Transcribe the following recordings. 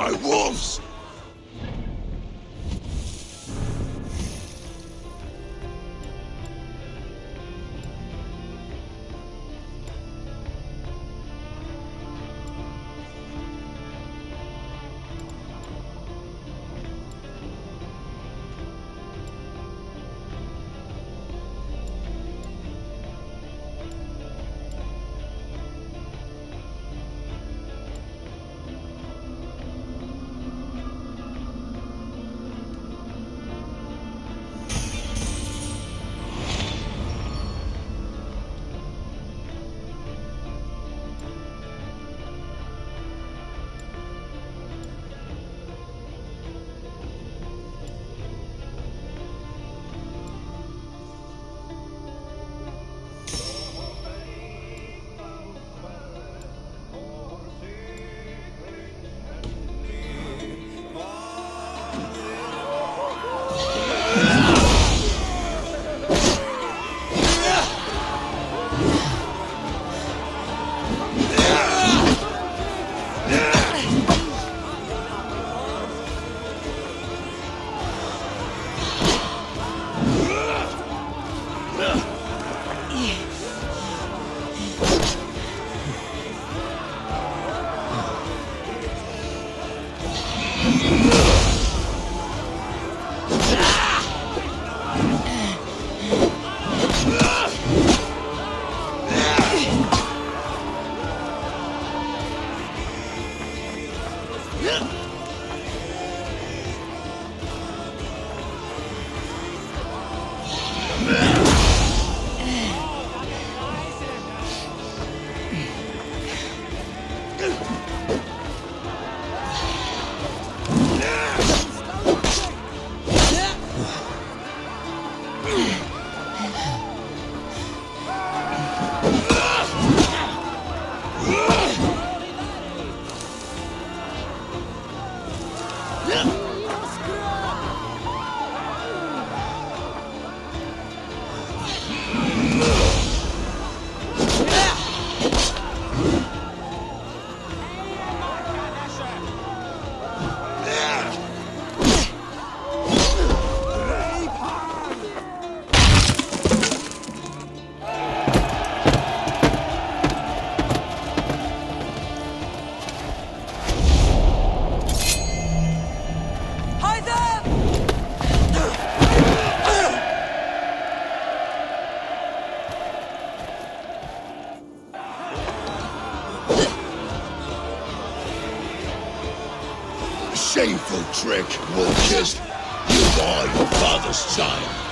my wolves! Shameful trick, Wolfkist. You are your father's child.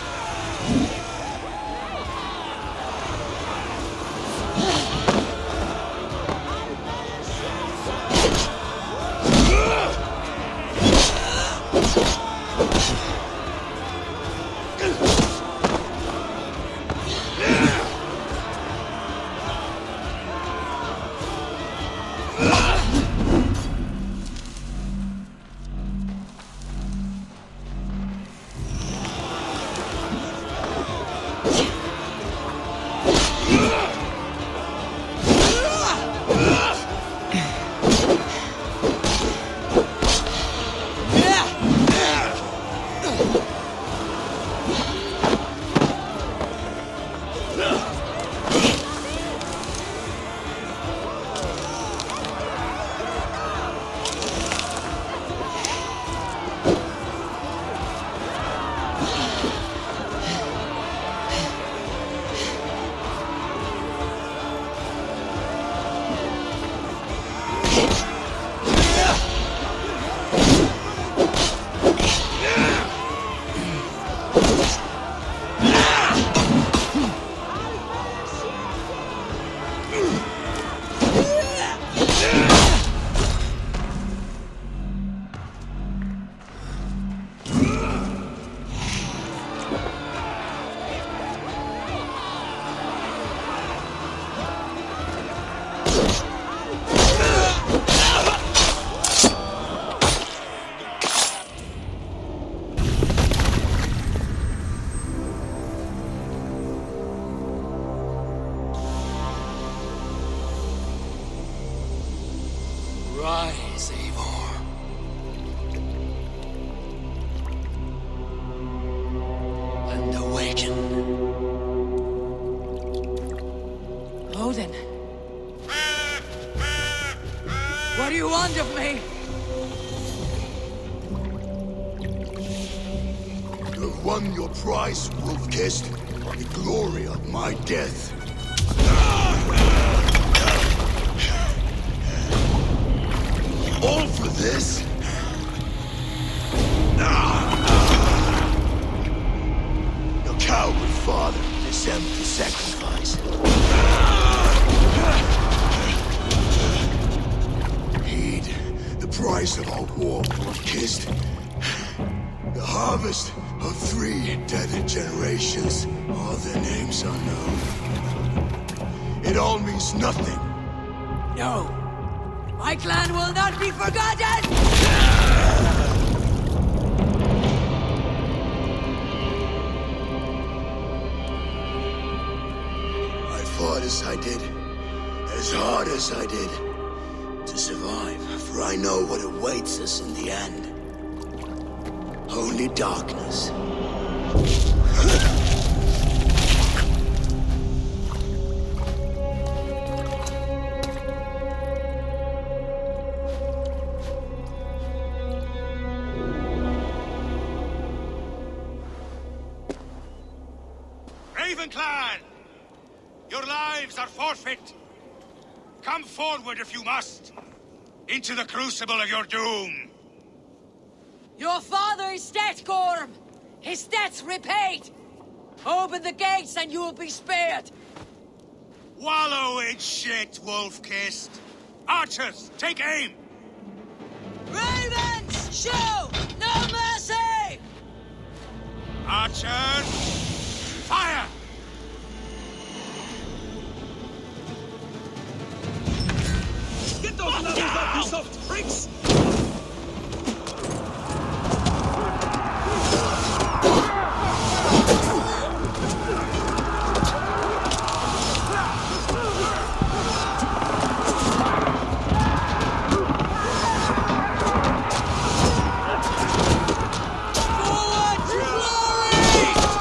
you want of me? You've won your prize, Wolf-Kissed. The glory of my death. All for this? Your coward father, this empty sacrifice. Heed the price of our war, Wolf-Kissed. The harvest of 3 dead generations. All their names unknown. It all means nothing. No. My clan will not be forgotten! I fought as I did, as hard as I did, to survive, for I know what awaits us in the end. Only darkness. Raven Clan! Your lives are forfeit! Come forward if you must! Into the crucible of your doom! Your father is dead, Gorm! His debt's repaid! Open the gates and you will be spared! Wallow in shit, Wolf-Kissed! Archers, take aim! Ravens! Show no mercy! Archers, fire! Get those levels up, you soft freaks! Forward to glory!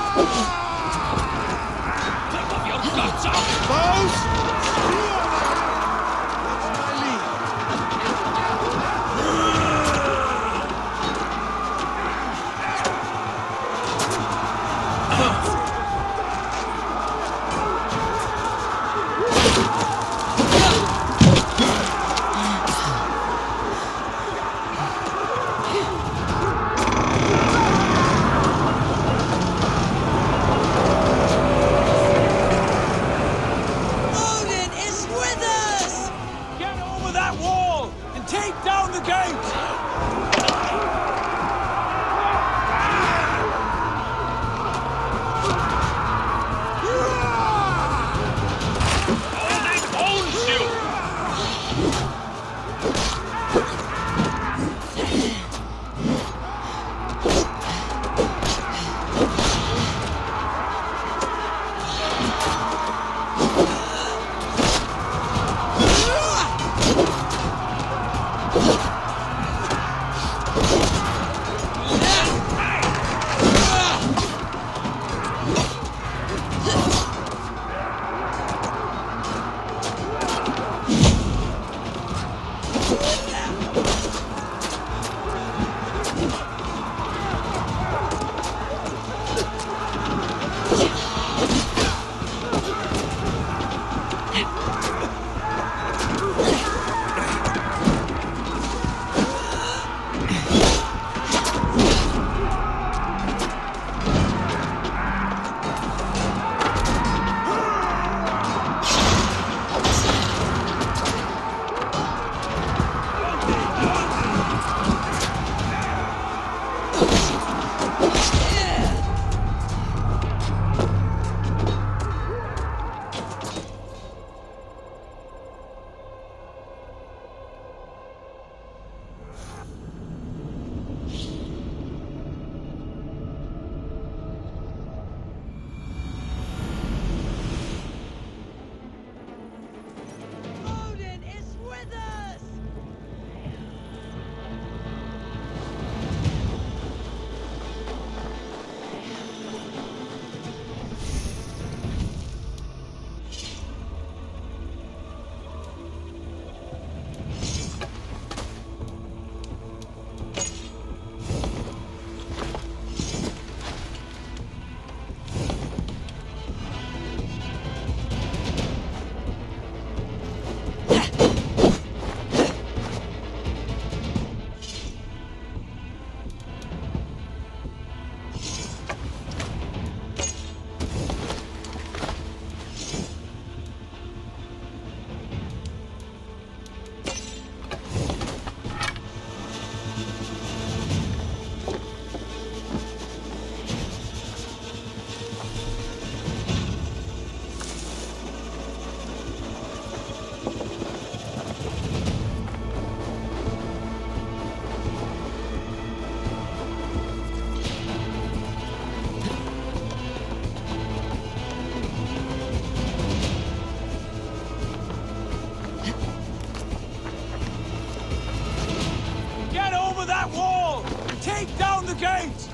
gate!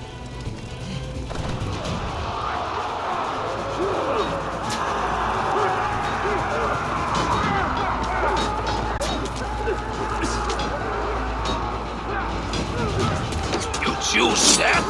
You choose that?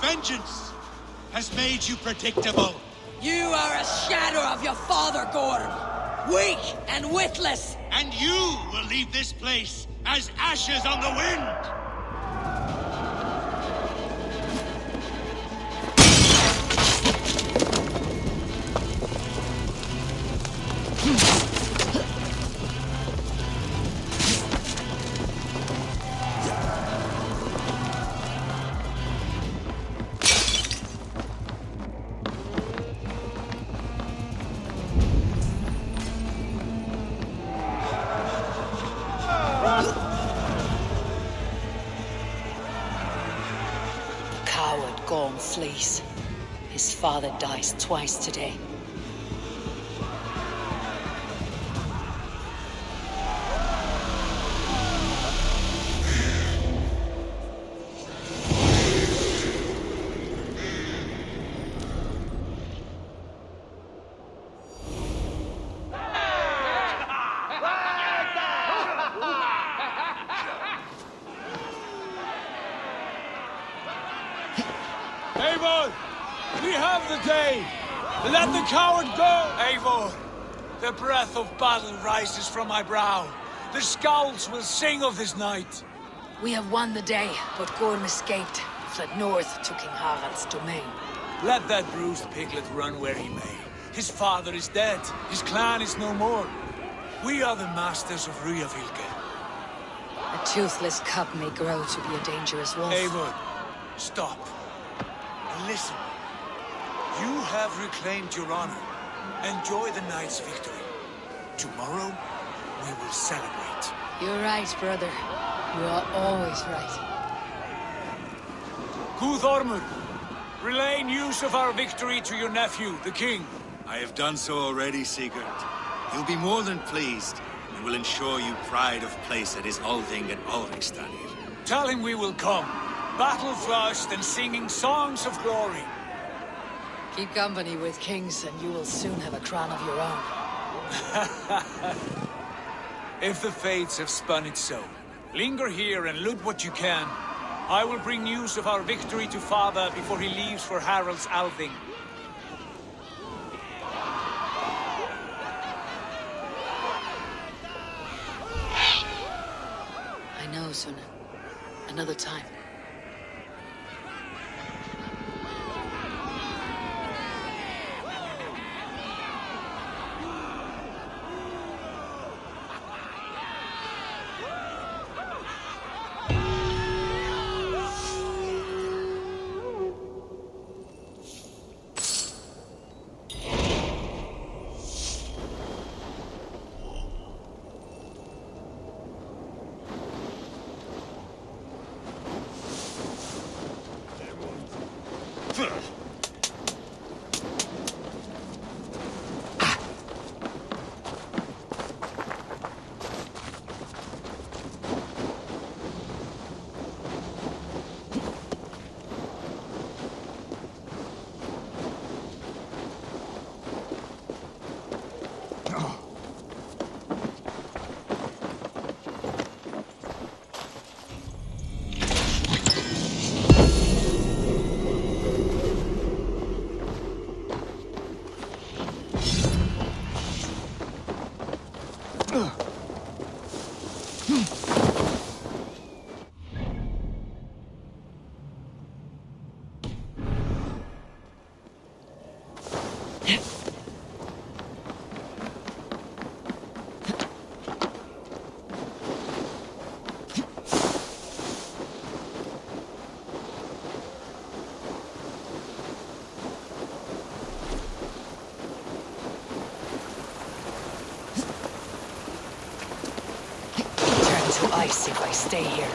Vengeance has made you predictable. You are a shadow of your father, Gorm. Weak and witless. And you will leave this place as ashes on the wind. Coward Gorm flees. His father dies twice today. Eivor! We have the day! Let the coward go! Eivor, the breath of battle rises from my brow. The scouts will sing of this night. We have won the day, but Gorm escaped, fled north to King Harald's domain. Let that bruised piglet run where he may. His father is dead. His clan is no more. We are the masters of Ryjavilke. A toothless cub may grow to be a dangerous wolf. Eivor, stop. And listen. You have reclaimed your honor. Enjoy the night's victory. Tomorrow, we will celebrate. You're right, brother. You are always right. Guthormur, relay news of our victory to your nephew, the king. I have done so already, Sigurd. He'll be more than pleased, and will ensure you pride of place at his Alding and Ulrichstadir. Tell him we will come, battle-flushed and singing songs of glory. Keep company with kings, and you will soon have a crown of your own. If the fates have spun it so, linger here and loot what you can. I will bring news of our victory to father before he leaves for Harald's Althing. I know, Suna. Another time. To ice if I stay here.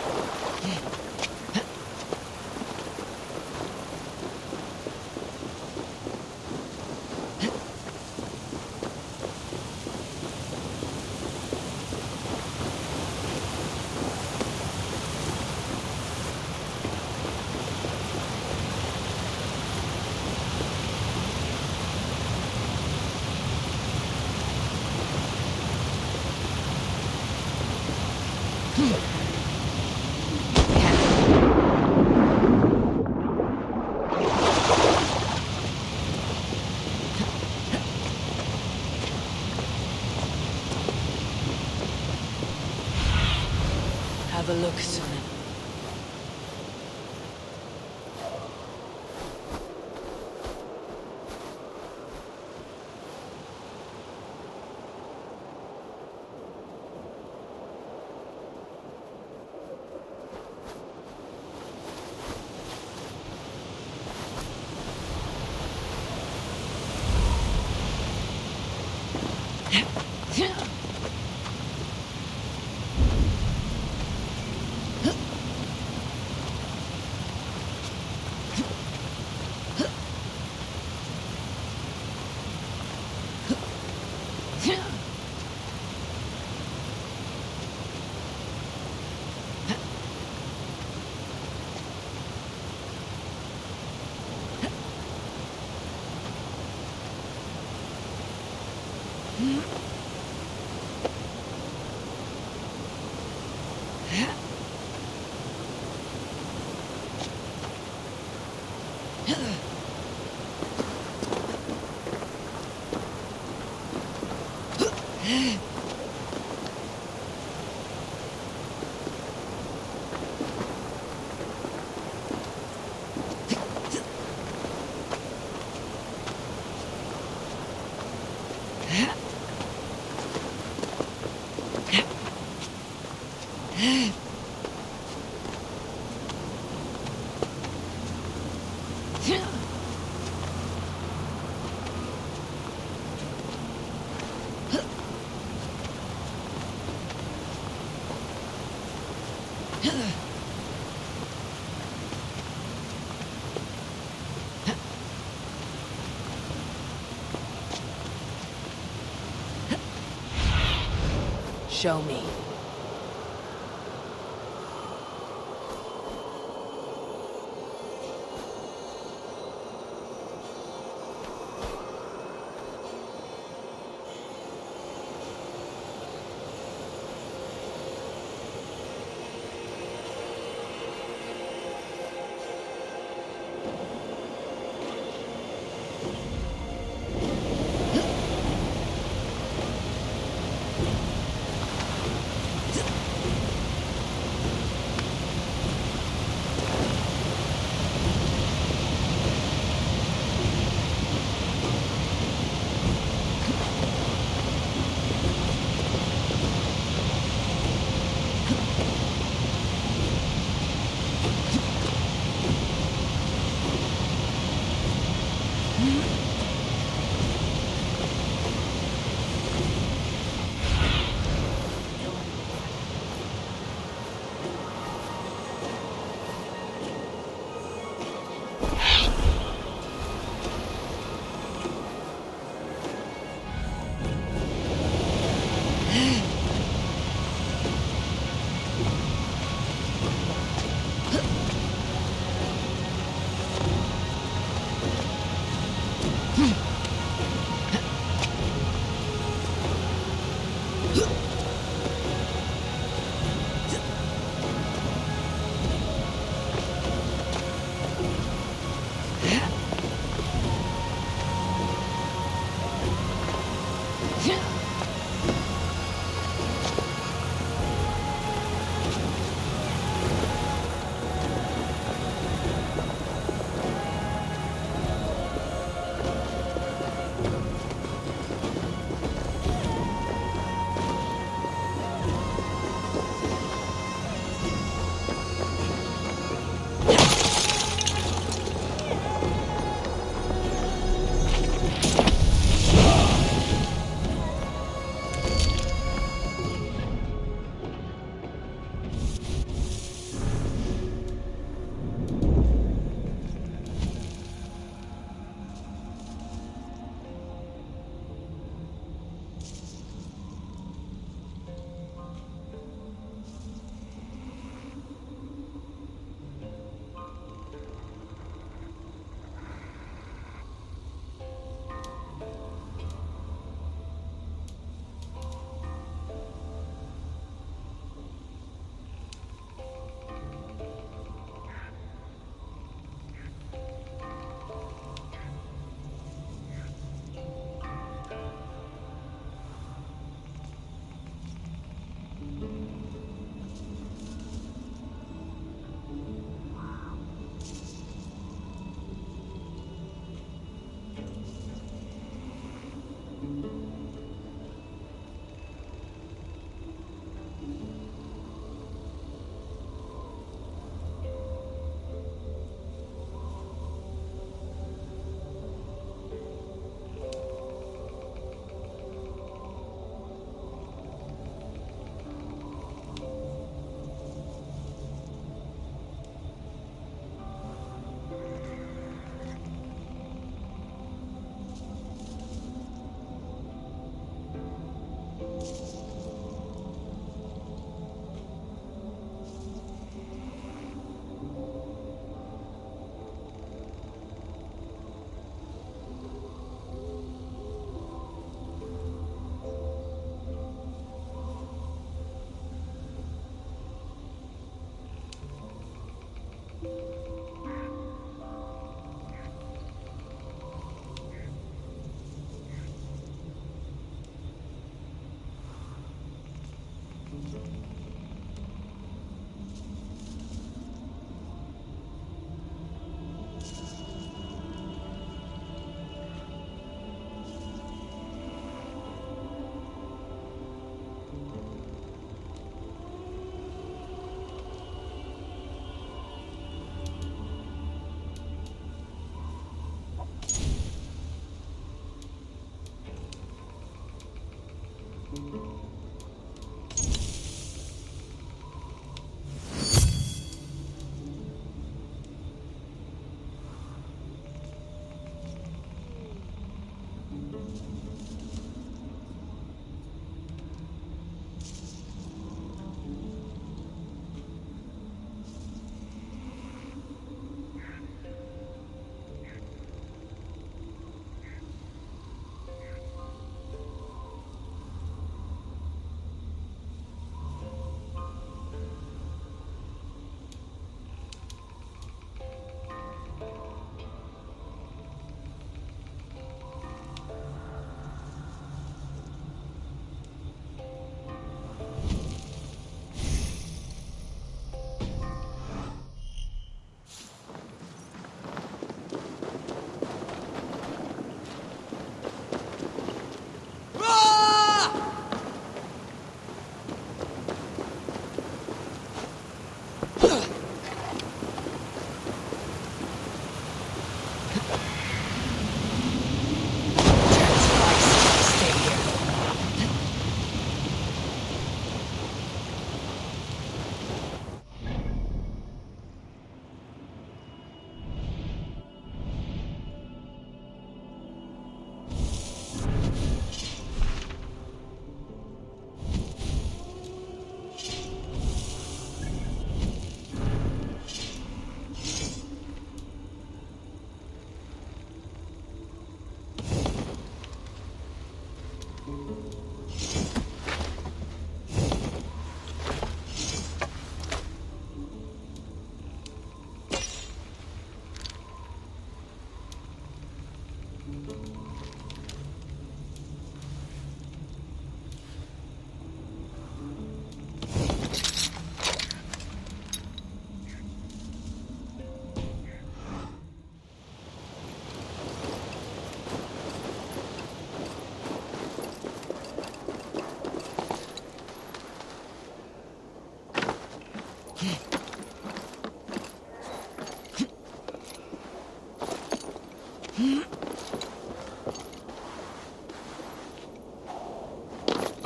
Have a look, Suna. show me.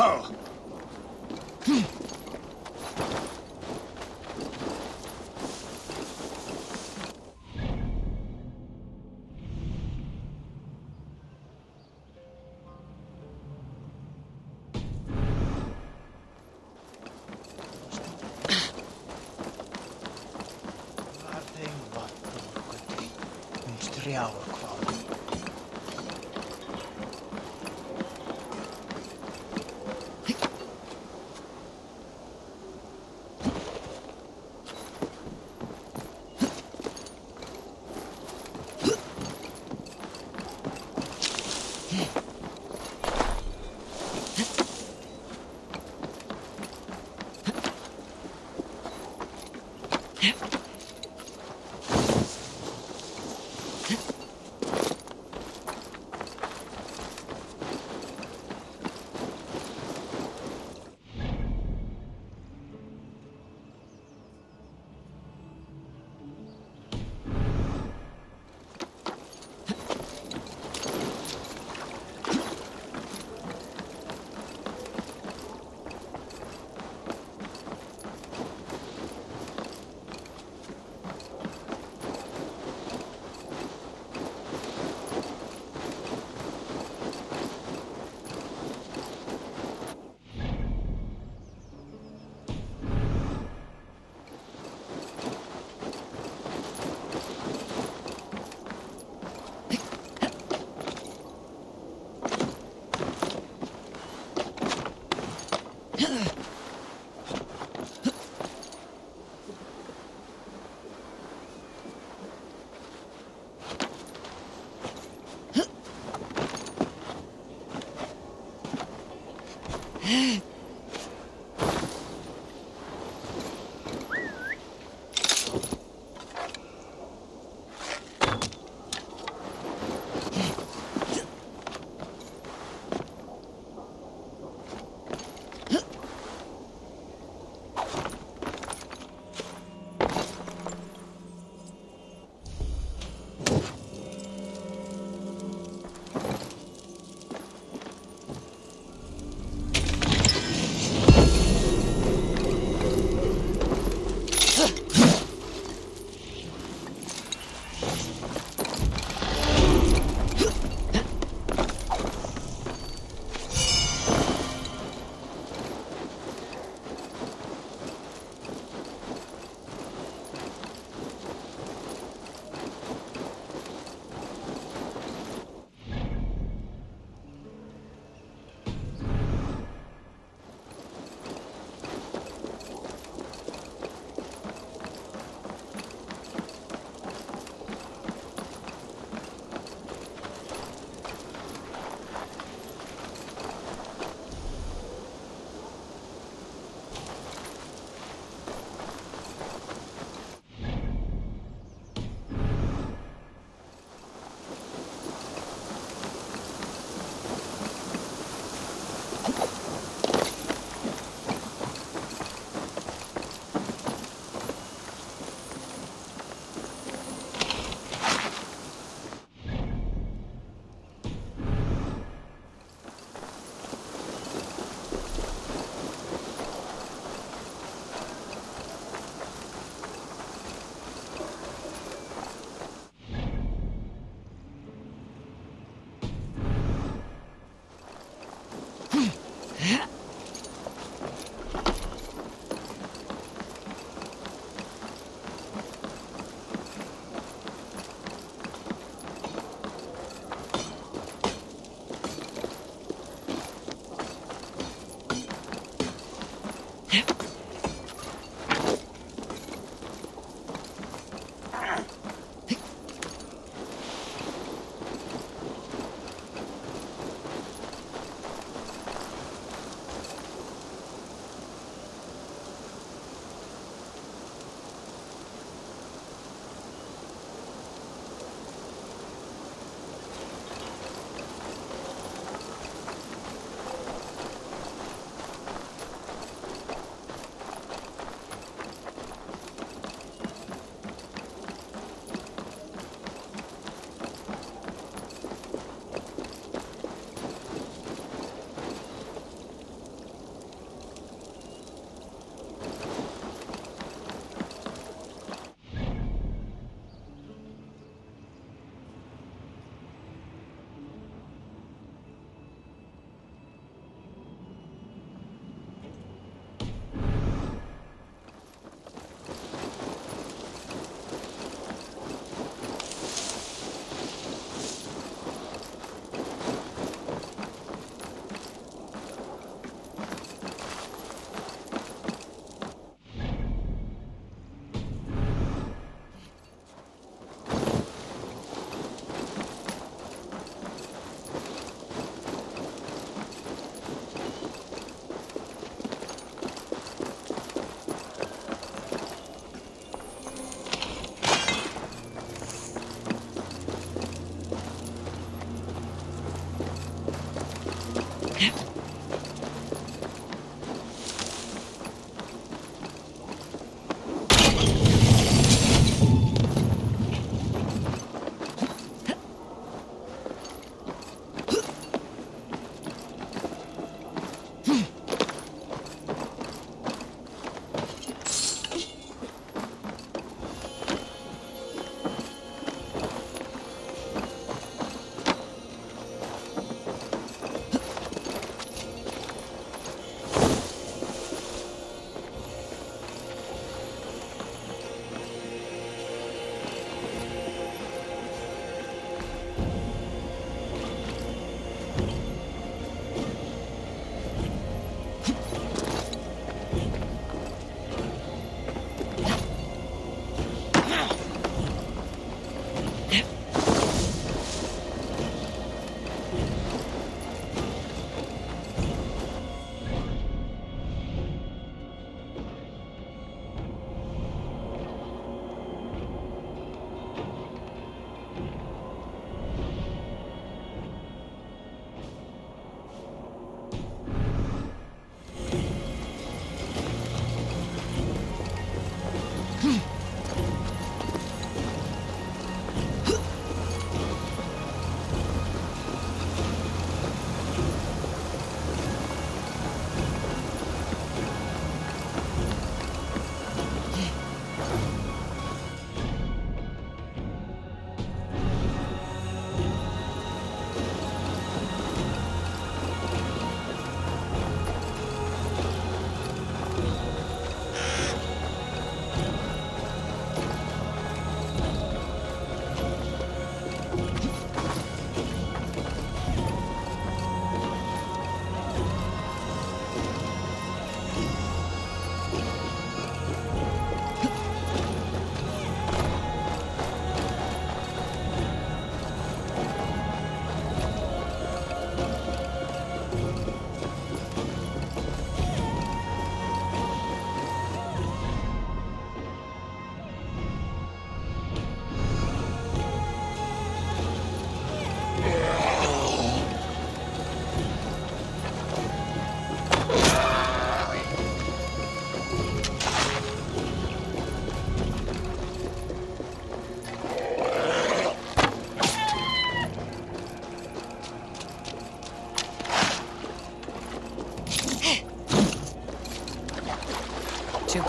Oh!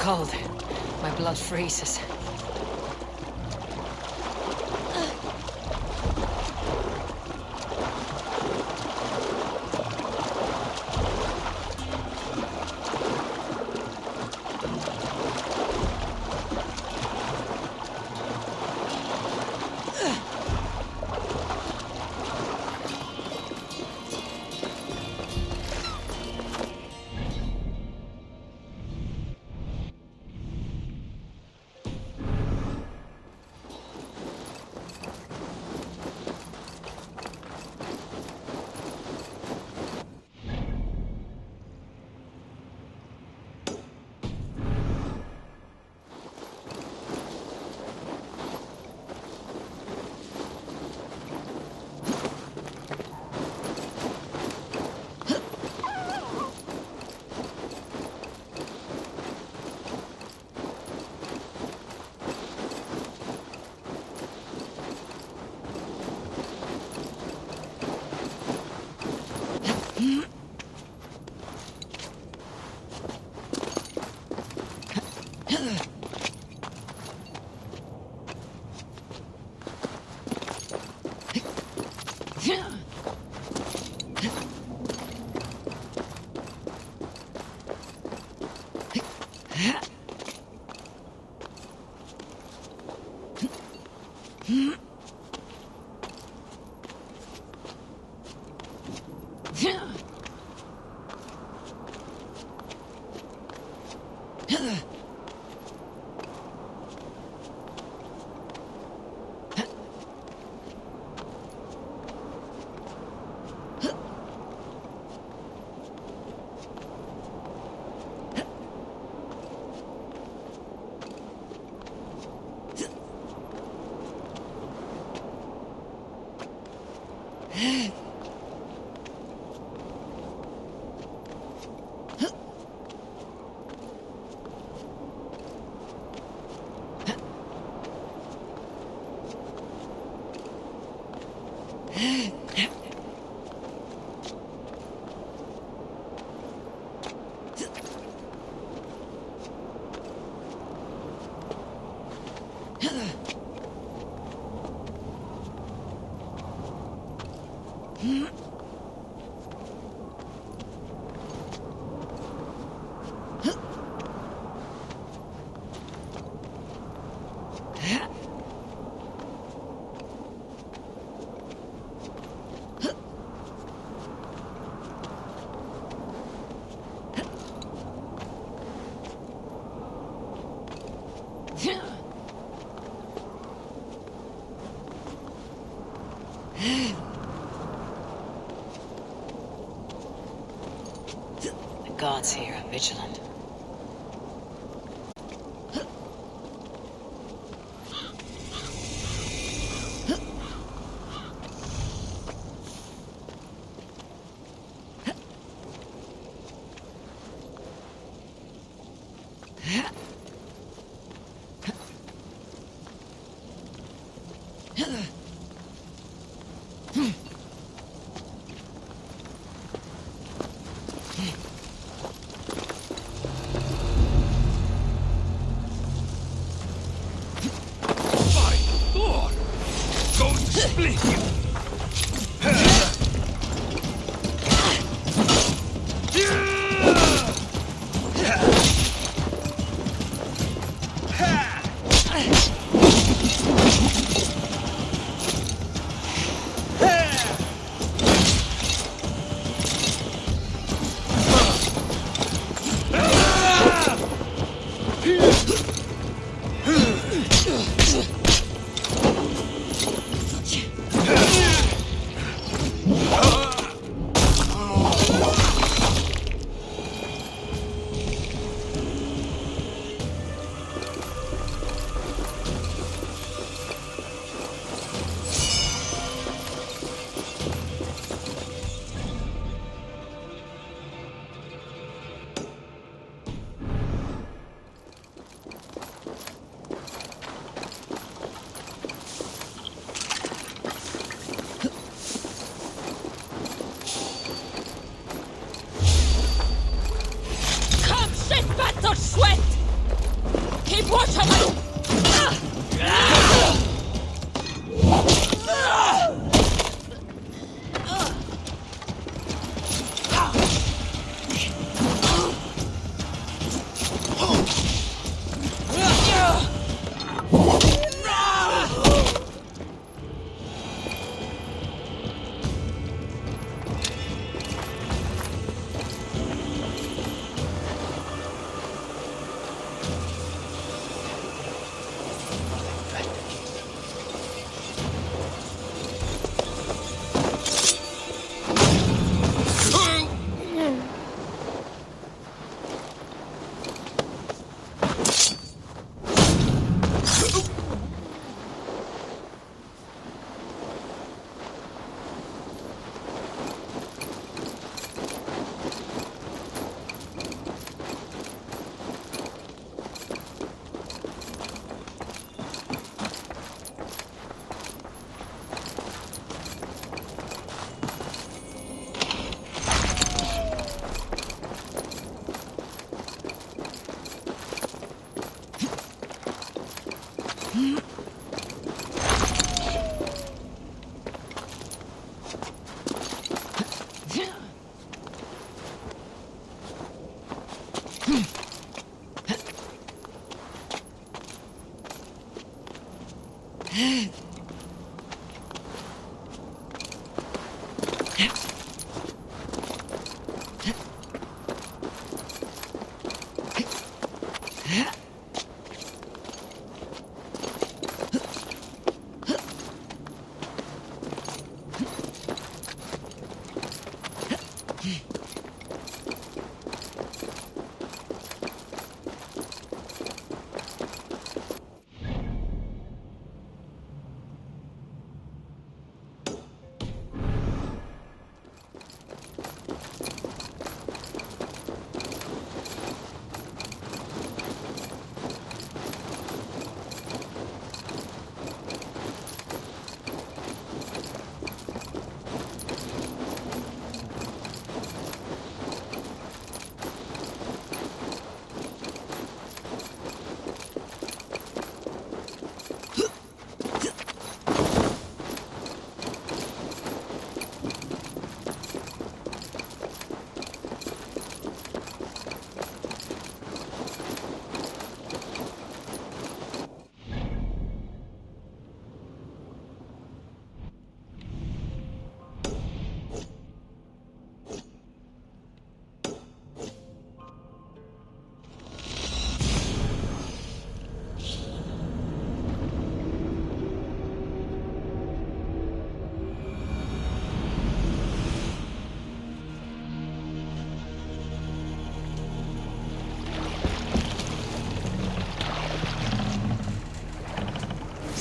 cold. My blood freezes. The gods here are vigilant.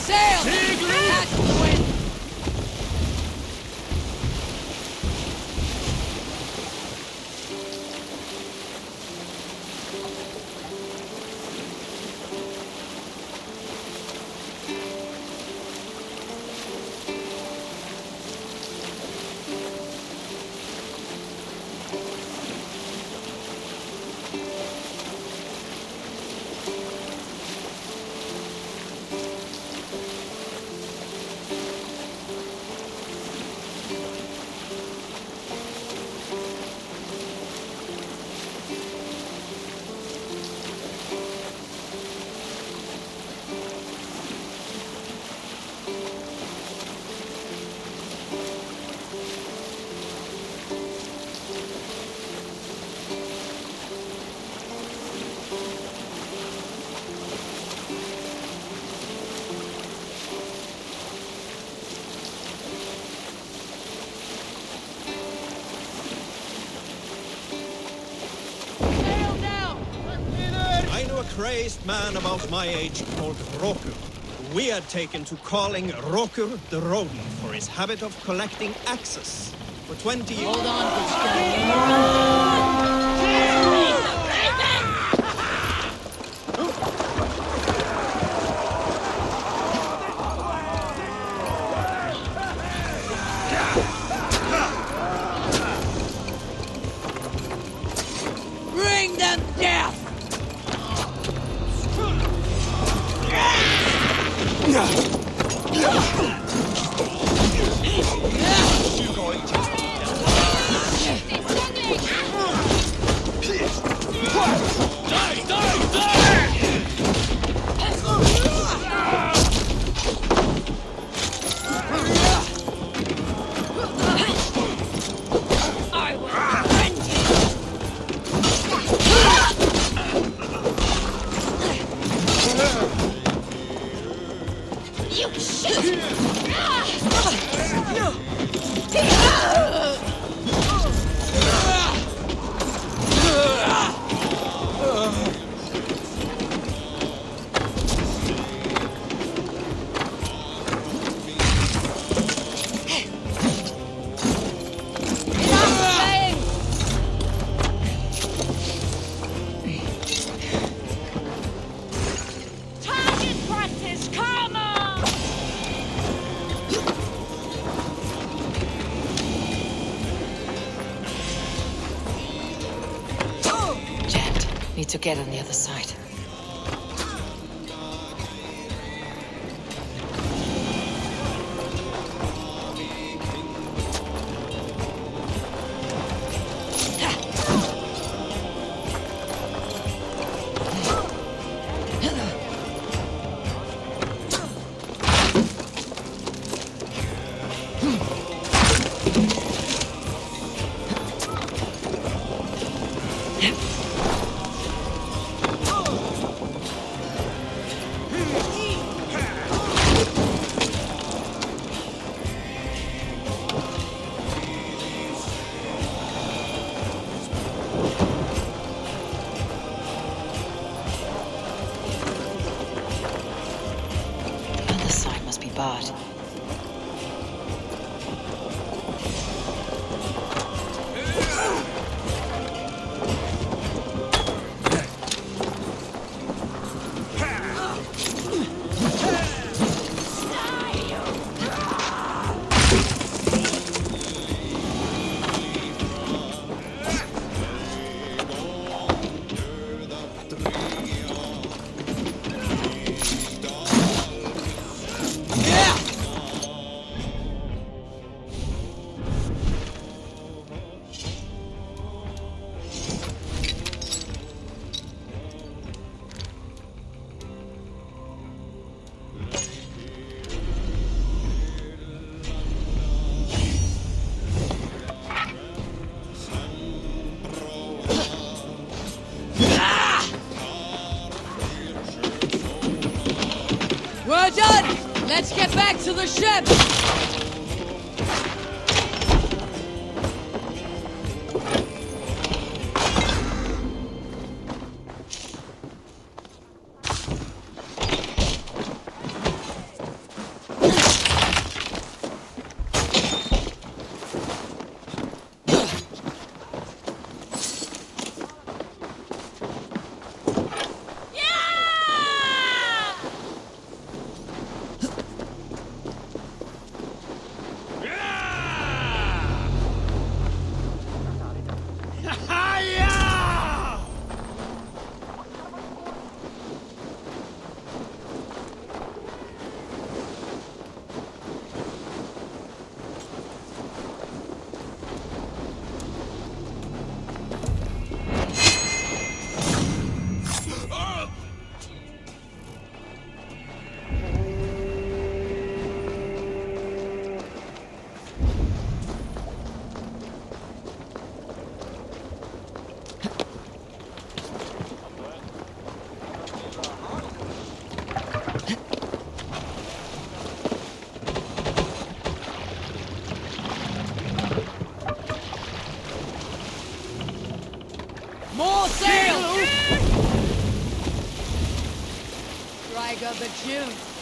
Sail! Catch the wind! I knew a crazed man about my age called Roku. We had taken to calling Roku the roadie for his habit of collecting axes. For 20 years... Hold on, good Bring them death! Need to get on the other side. back to the ship! More sail! Strike up the tune.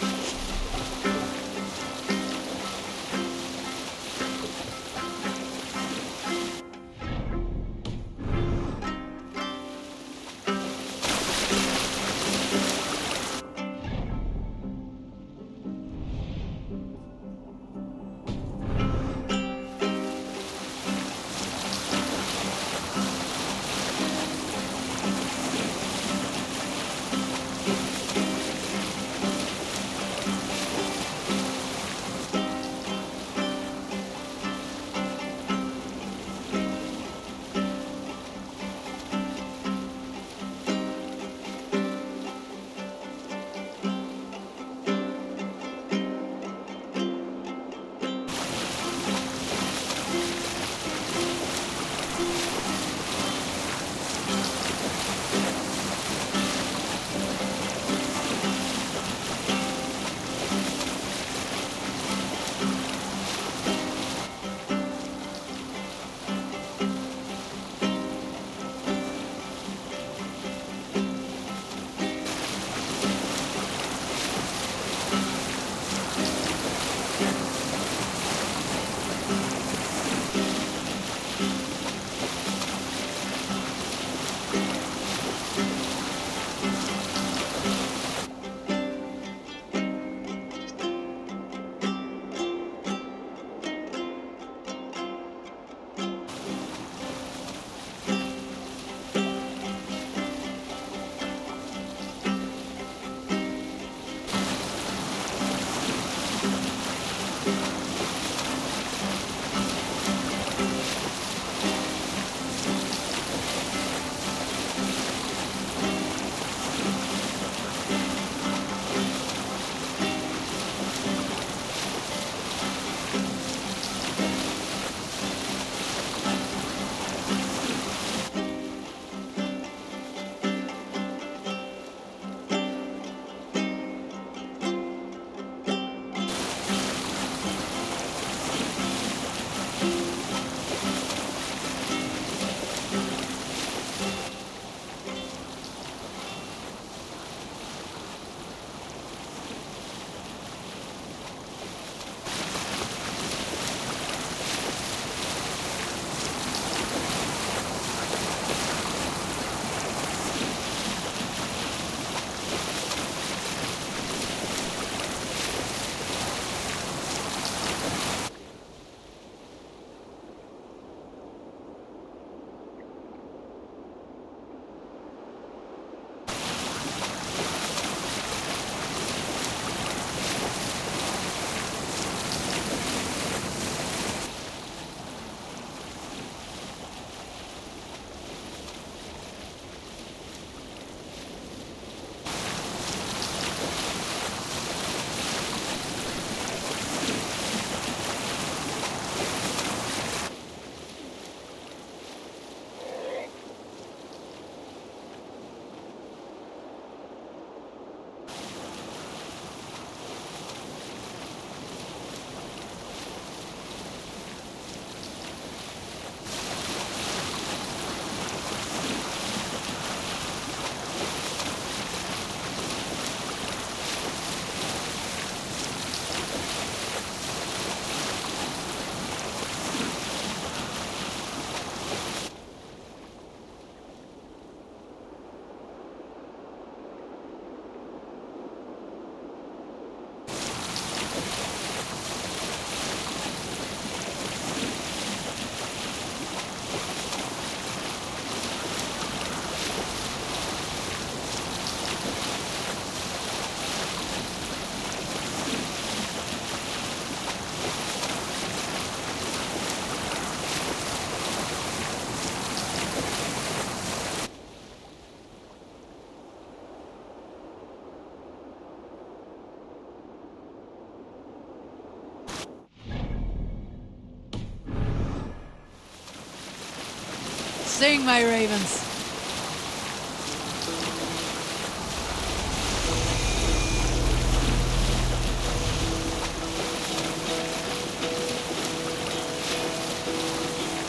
Sing, my ravens.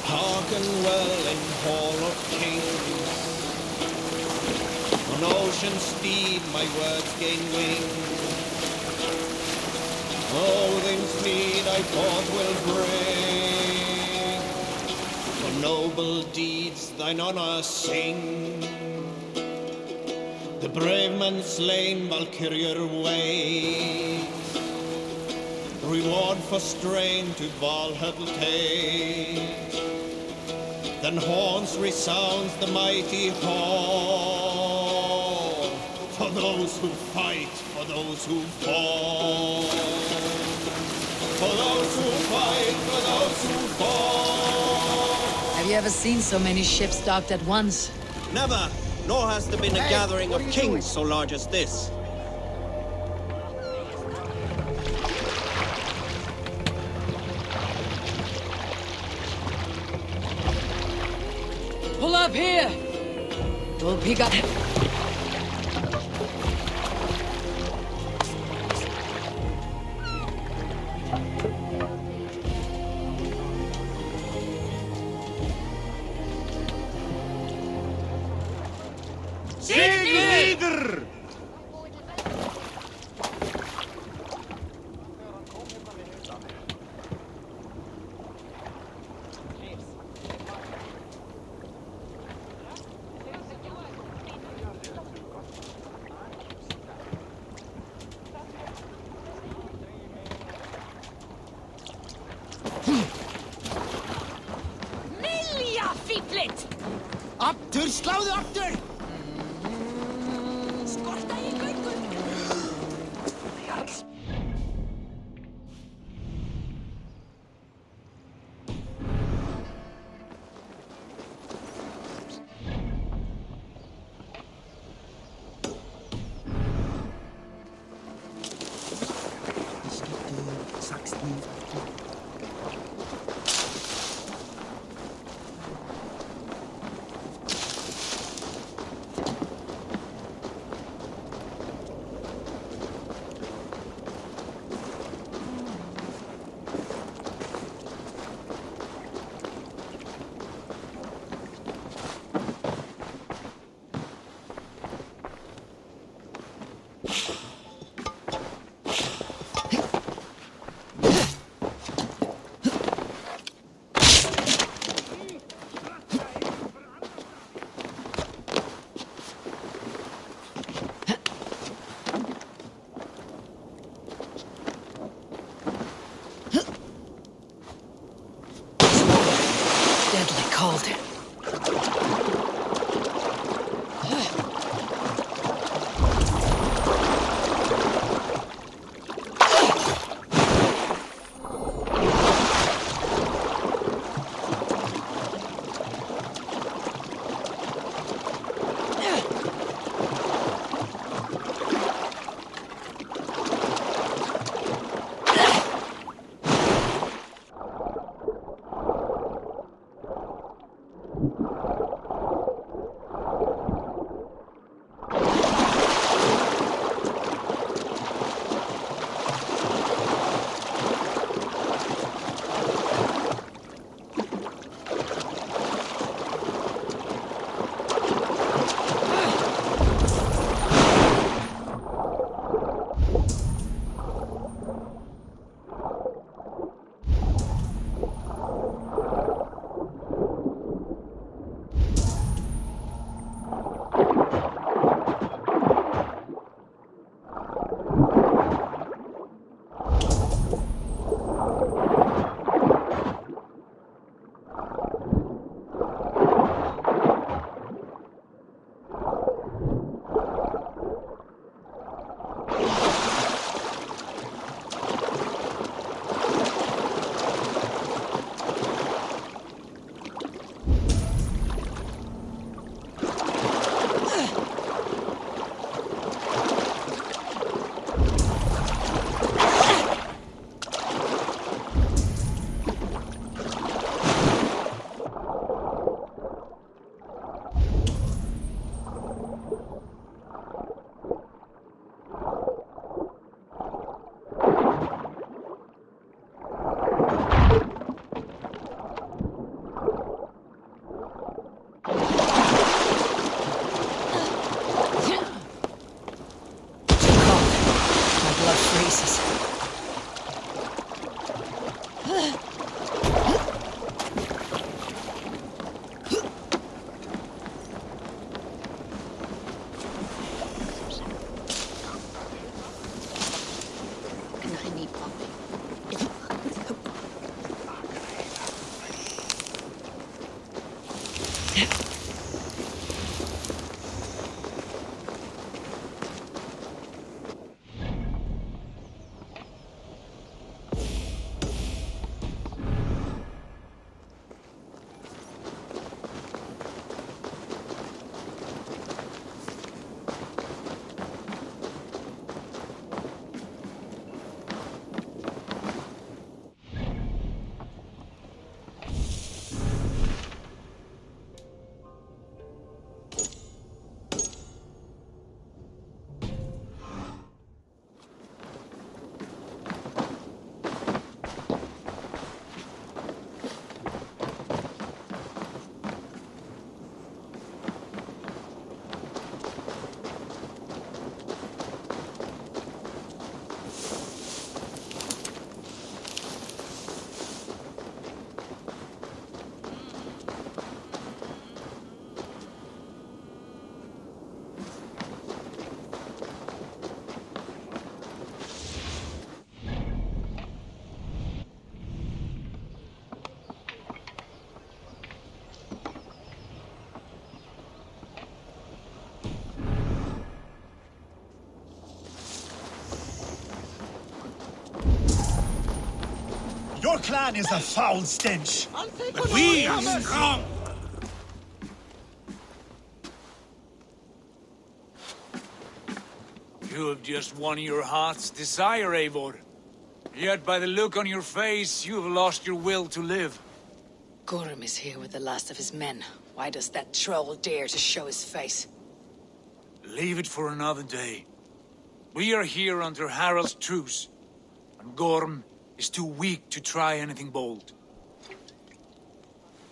Hearken well in Hall of Kings. On ocean steed my words gain wing. Odin's mead I thought will bring. For noble deeds thine honor sing. The brave man slain Valkyrier waits. Reward for strain to Valhalla take. Then horns resounds the mighty hall. For those who fight, for those who fall. For those who fight, for those who fall. Have you ever seen so many ships docked at once? Never, nor has there been a gathering of kings so large as this. Pull up here! We'll pick up... Sigurður! Milja, fíflit! Aftur, sláðu aftur! Skorta í göngun! Deadly cold. Your clan is a foul stench. But we are strong! You have just won your heart's desire, Eivor. Yet by the look on your face, you have lost your will to live. Gorm is here with the last of his men. Why does that troll dare to show his face? Leave it for another day. We are here under Harald's truce, and Gorm is too weak to try anything bold.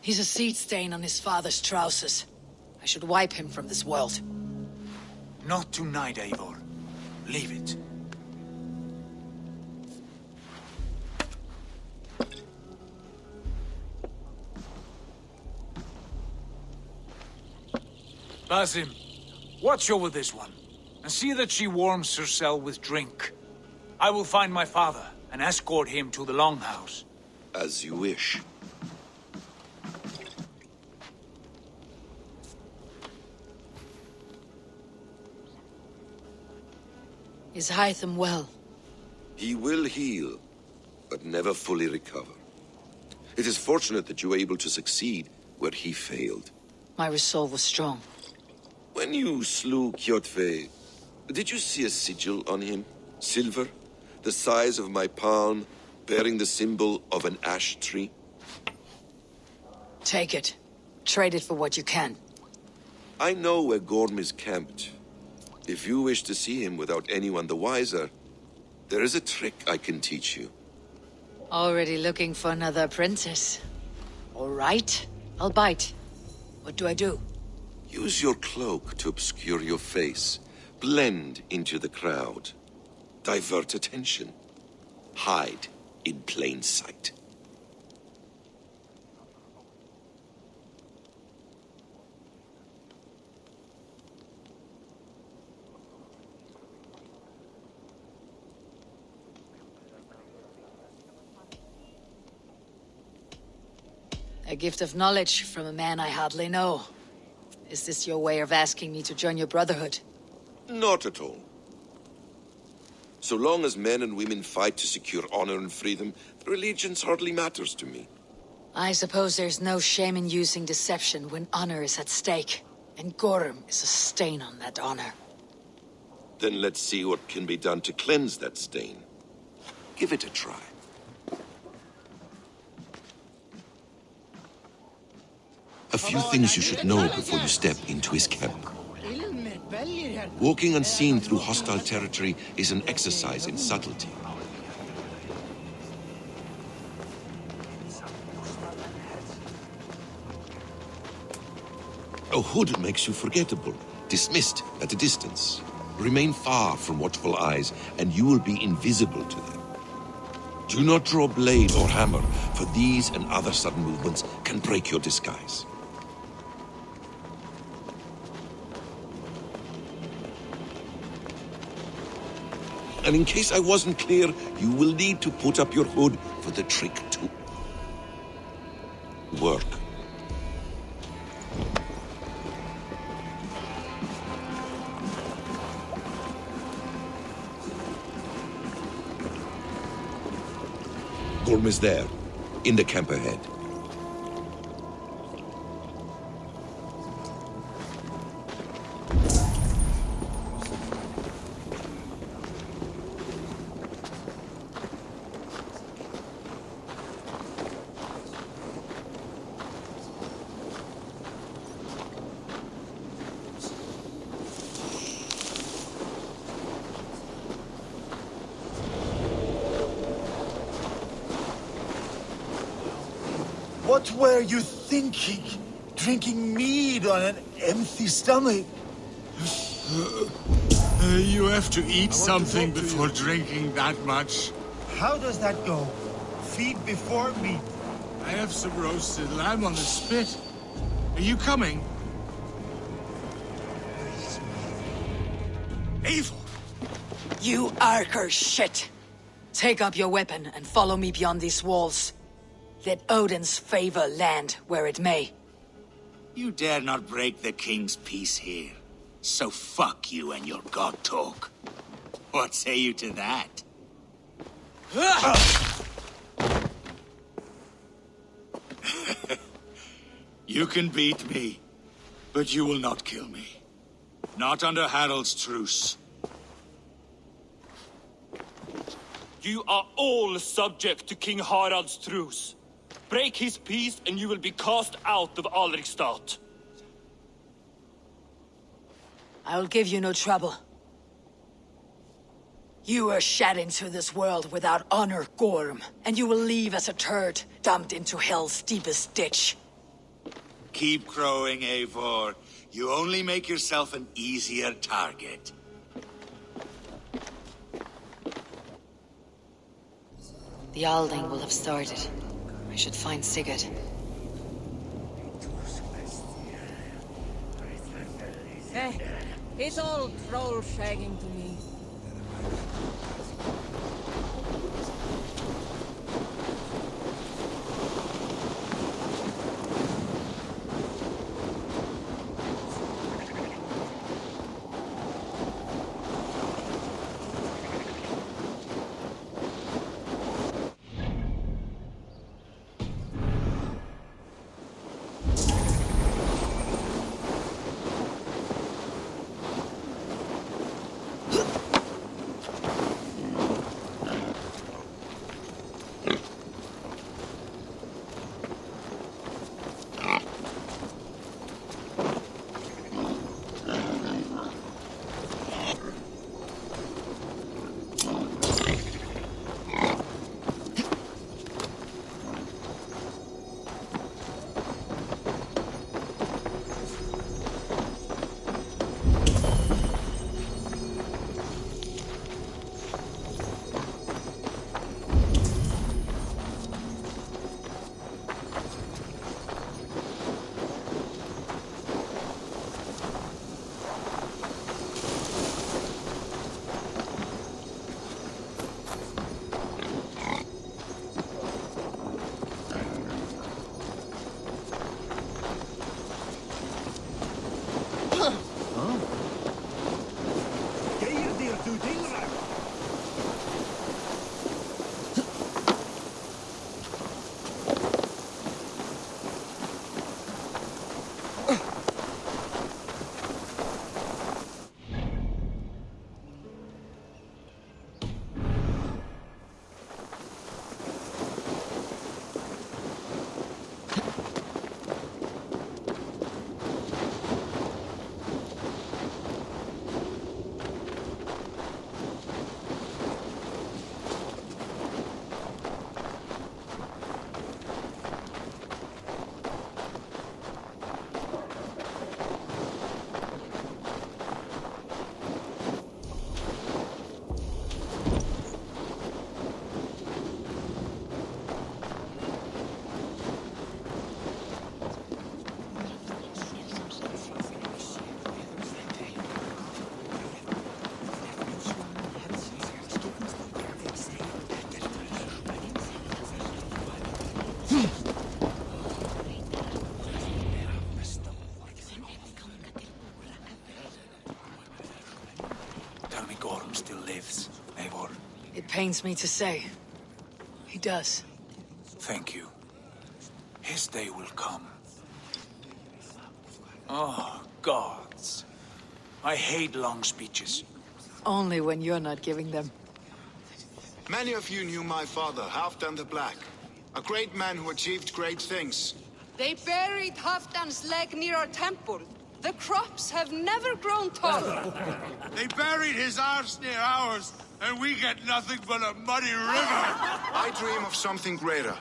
He's a seed stain on his father's trousers. I should wipe him from this world. Not tonight, Eivor. Leave it. Basim, watch over this one, and see that she warms herself with drink. I will find my father and escort him to the Longhouse. As you wish. Is Hytham well? He will heal, but never fully recover. It is fortunate that you were able to succeed where he failed. My resolve was strong. When you slew Kjotve, did you see a sigil on him? Silver? The size of my palm, bearing the symbol of an ash tree? Take it. Trade it for what you can. I know where Gorm is camped. If you wish to see him without anyone the wiser, there is a trick I can teach you. Already looking for another princess. All right, I'll bite. What do I do? Use your cloak to obscure your face. Blend into the crowd. Divert attention. Hide in plain sight. A gift of knowledge from a man I hardly know. Is this your way of asking me to join your brotherhood? Not at all. So long as men and women fight to secure honor and freedom, allegiance hardly matters to me. I suppose there's no shame in using deception when honor is at stake. And Gorm is a stain on that honor. Then let's see what can be done to cleanse that stain. Give it a try. A few things you should know before you step into his camp. Walking unseen through hostile territory is an exercise in subtlety. A hood makes you forgettable, dismissed at a distance. Remain far from watchful eyes, and you will be invisible to them. Do not draw blade or hammer, for these and other sudden movements can break your disguise. And in case I wasn't clear, you will need to put up your hood for the trick to work. Gorm is there, in the camp ahead. What were you thinking? Drinking mead on an empty stomach? You have to eat something before drinking that much. How does that go? Feed before meat. I have some roasted lamb on the spit. Are you coming? Eivor! You Archer shit! Take up your weapon and follow me beyond these walls. Let Odin's favor land where it may. You dare not break the king's peace here. So fuck you and your god talk. What say you to that? You can beat me, but you will not kill me. Not under Harald's truce. You are all subject to King Harald's truce. Break his peace and you will be cast out of Alrikstad. I will give you no trouble. You were shed into this world without honor, Gorm, and you will leave as a turd, dumped into hell's deepest ditch. Keep crowing, Eivor. You only make yourself an easier target. The Alding will have started. I should find Sigurd. It's all troll shagging to me. Tell me Gorm still lives, Eivor. It pains me to say. He does. Thank you. His day will come. Oh, gods. I hate long speeches. Only when you're not giving them. Many of you knew my father, Halfdan the Black. A great man who achieved great things. They buried Halfdan's leg near our temple. The crops have never grown taller. They buried his arse near ours, and we get nothing but a muddy river. I dream of something greater.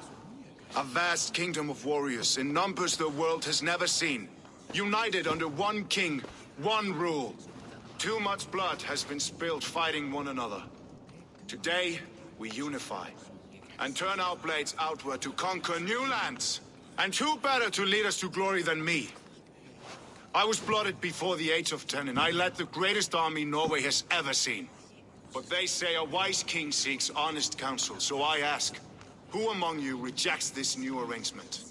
A vast kingdom of warriors in numbers the world has never seen. United under one king, one rule. Too much blood has been spilled fighting one another. Today, we unify and turn our blades outward to conquer new lands. And who better to lead us to glory than me? I was blooded before the age of 10, and I led the greatest army Norway has ever seen. But they say a wise king seeks honest counsel, so I ask, who among you rejects this new arrangement?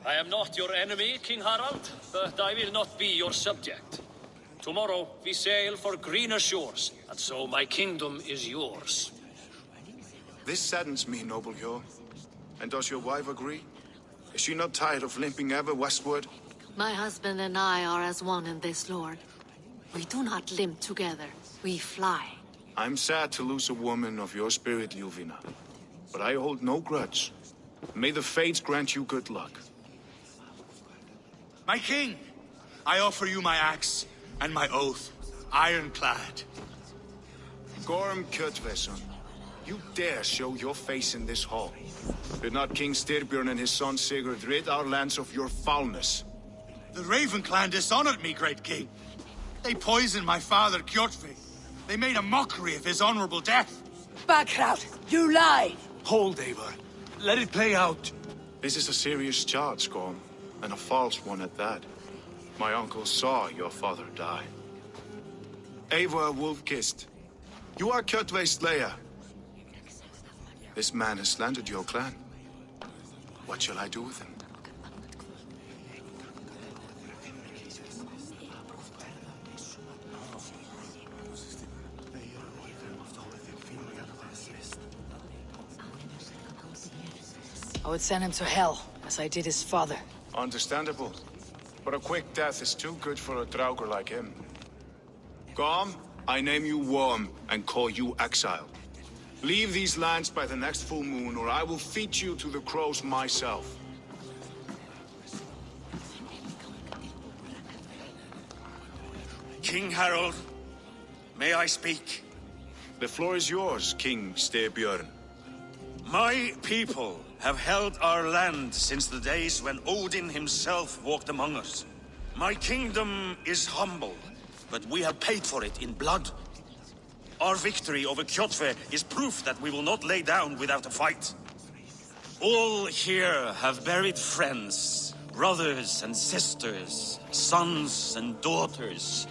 I am not your enemy, King Harald, but I will not be your subject. Tomorrow we sail for greener shores, and so my kingdom is yours. This saddens me, noble Hjor. And does your wife agree? Is she not tired of limping ever westward? My husband and I are as one in this, Lord. We do not limp together. We fly. I'm sad to lose a woman of your spirit, Ljuvina. But I hold no grudge. May the fates grant you good luck. My king, I offer you my axe and my oath, ironclad. Gorm Kjotveson, you dare show your face in this hall. Did not King Styrbjörn and his son Sigurd rid our lands of your foulness? The Raven clan dishonored me, great king. They poisoned my father, Kjotve. They made a mockery of his honorable death. Backrout, you lie! Hold, Eivor. Let it play out. This is a serious charge, Gorm, and a false one at that. My uncle saw your father die. Eivor Wolf-Kissed, you are Kjotve's slayer. This man has slandered your clan. What shall I do with him? I would send him to hell, as I did his father. Understandable. But a quick death is too good for a Draugr like him. Gorm, I name you Worm and call you exiled. Leave these lands by the next full moon, or I will feed you to the crows myself. King Harold, may I speak? The floor is yours, King Styrbjörn. My people have held our land since the days when Odin himself walked among us. My kingdom is humble, but we have paid for it in blood. Our victory over Kjotve is proof that we will not lay down without a fight. All here have buried friends, brothers and sisters, sons and daughters.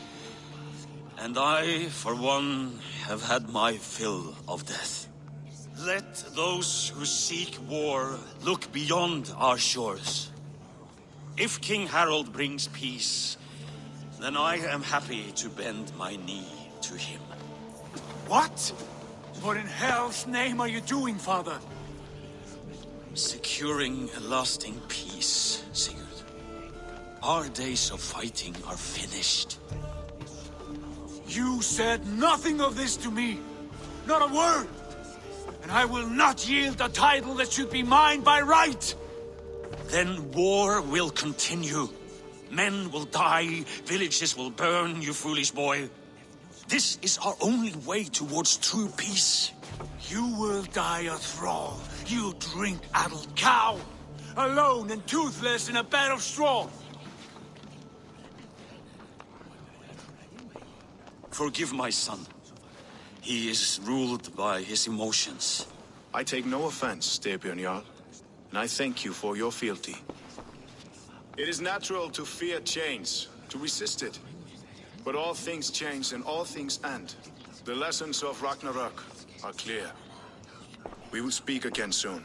And I, for one, have had my fill of death. Let those who seek war look beyond our shores. If King Harald brings peace, then I am happy to bend my knee to him. What? What in hell's name are you doing, father? Securing a lasting peace, Sigurd. Our days of fighting are finished. You said nothing of this to me. Not a word. And I will not yield a title that should be mine by right. Then war will continue. Men will die, villages will burn, you foolish boy. This is our only way towards true peace. You will die a thrall, you drink-addled cow. Alone and toothless in a bed of straw. Forgive my son. He is ruled by his emotions. I take no offense, Styrbjörn Jarl, and I thank you for your fealty. It is natural to fear change, to resist it. But all things change and all things end. The lessons of Ragnarok are clear. We will speak again soon.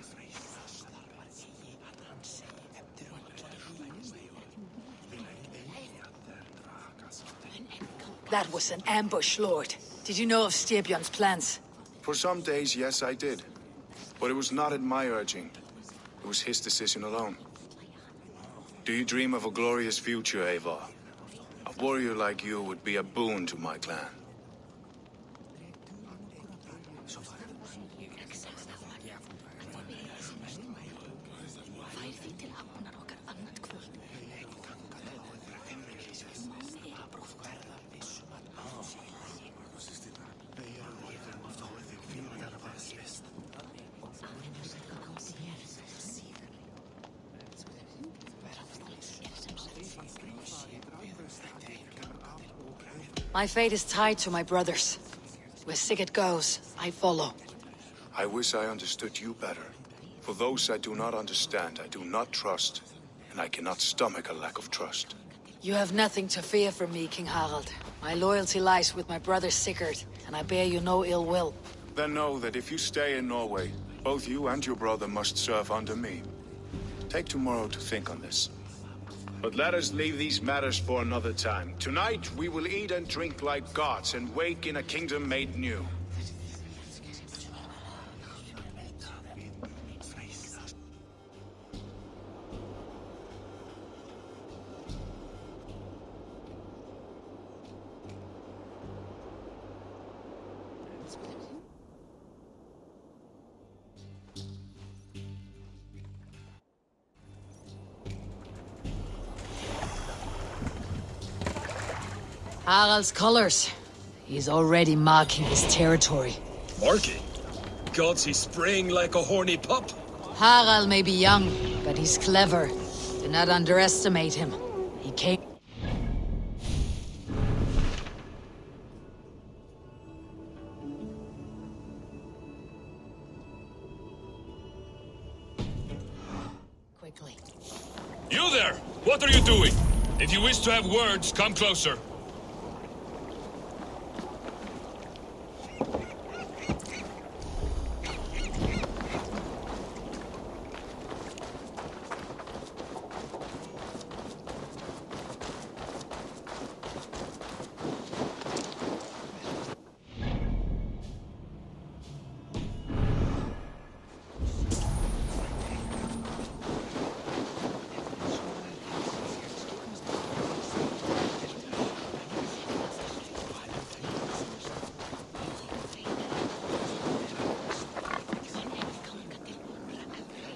That was an ambush, Lord. Did you know of Styrbjörn's plans? For some days, yes, I did. But it was not at my urging. It was his decision alone. Do you dream of a glorious future, Eivor? A warrior like you would be a boon to my clan. My fate is tied to my brothers. Where Sigurd goes, I follow. I wish I understood you better. For those I do not understand, I do not trust. And I cannot stomach a lack of trust. You have nothing to fear from me, King Harald. My loyalty lies with my brother Sigurd, and I bear you no ill will. Then know that if you stay in Norway, both you and your brother must serve under me. Take tomorrow to think on this. But let us leave these matters for another time. Tonight, we will eat and drink like gods and wake in a kingdom made new. Harald's colors. He's already marking his territory. Marking? Gods, he's spraying like a horny pup. Harald may be young, but he's clever. Do not underestimate him. He came... quickly. You there! What are you doing? If you wish to have words, come closer.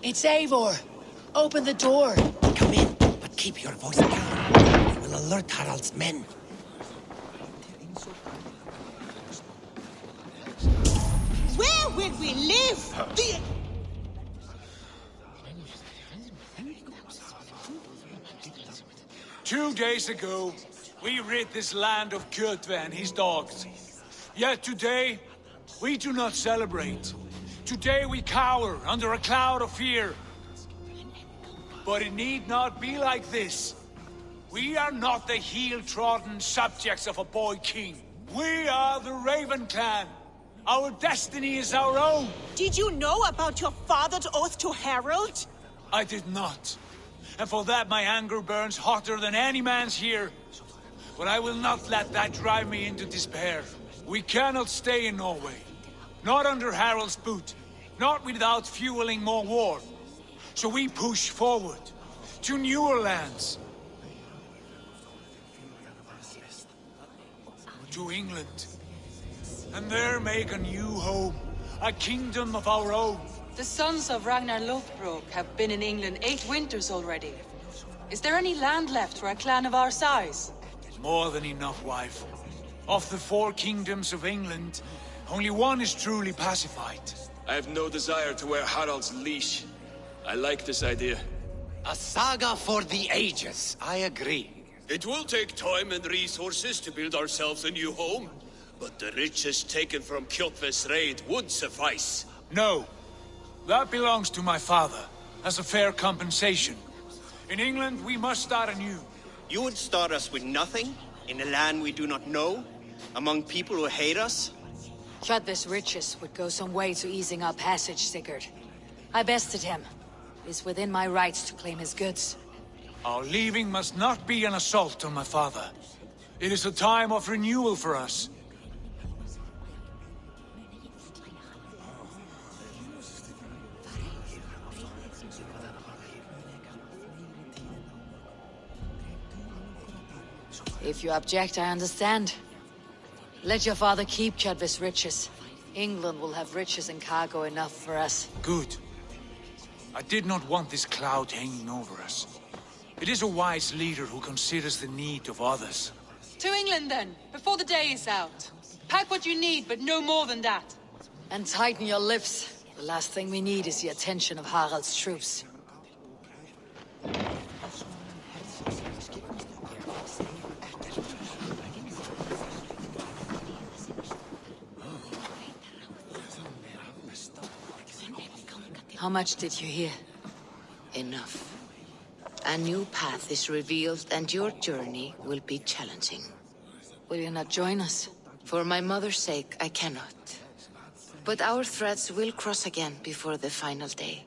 It's Eivor! Open the door! Come in, but keep your voice down. We will alert Harald's men. Where will we live? Two days ago, we rid this land of Kjotve and his dogs. Yet today, we do not celebrate. Today we cower under a cloud of fear. But it need not be like this. We are not the heel-trodden subjects of a boy king. We are the Raven clan. Our destiny is our own. Did you know about your father's oath to Harald? I did not. And for that my anger burns hotter than any man's here. But I will not let that drive me into despair. We cannot stay in Norway. Not under Harald's boot. Not without fueling more war. So we push forward. To newer lands. To England. And there make a new home. A kingdom of our own. The sons of Ragnar Lothbrok have been in England 8 winters already. Is there any land left for a clan of our size? More than enough, wife. Of the 4 kingdoms of England, only one is truly pacified. I have no desire to wear Harald's leash. I like this idea. A saga for the ages, I agree. It will take time and resources to build ourselves a new home, but the riches taken from Kjotve's raid would suffice. No. That belongs to my father, as a fair compensation. In England, we must start anew. You would start us with nothing? In a land we do not know? Among people who hate us? Kjotve's riches would go some way to easing our passage, Sigurd. I bested him. It is within my rights to claim his goods. Our leaving must not be an assault on my father. It is a time of renewal for us. If you object, I understand. Let your father keep Kjotve's riches. England will have riches and cargo enough for us. Good. I did not want this cloud hanging over us. It is a wise leader who considers the need of others. To England, then, before the day is out. Pack what you need, but no more than that. And tighten your lips. The last thing we need is the attention of Harald's troops. How much did you hear? Enough. A new path is revealed, and your journey will be challenging. Will you not join us? For my mother's sake, I cannot. But our threads will cross again before the final day.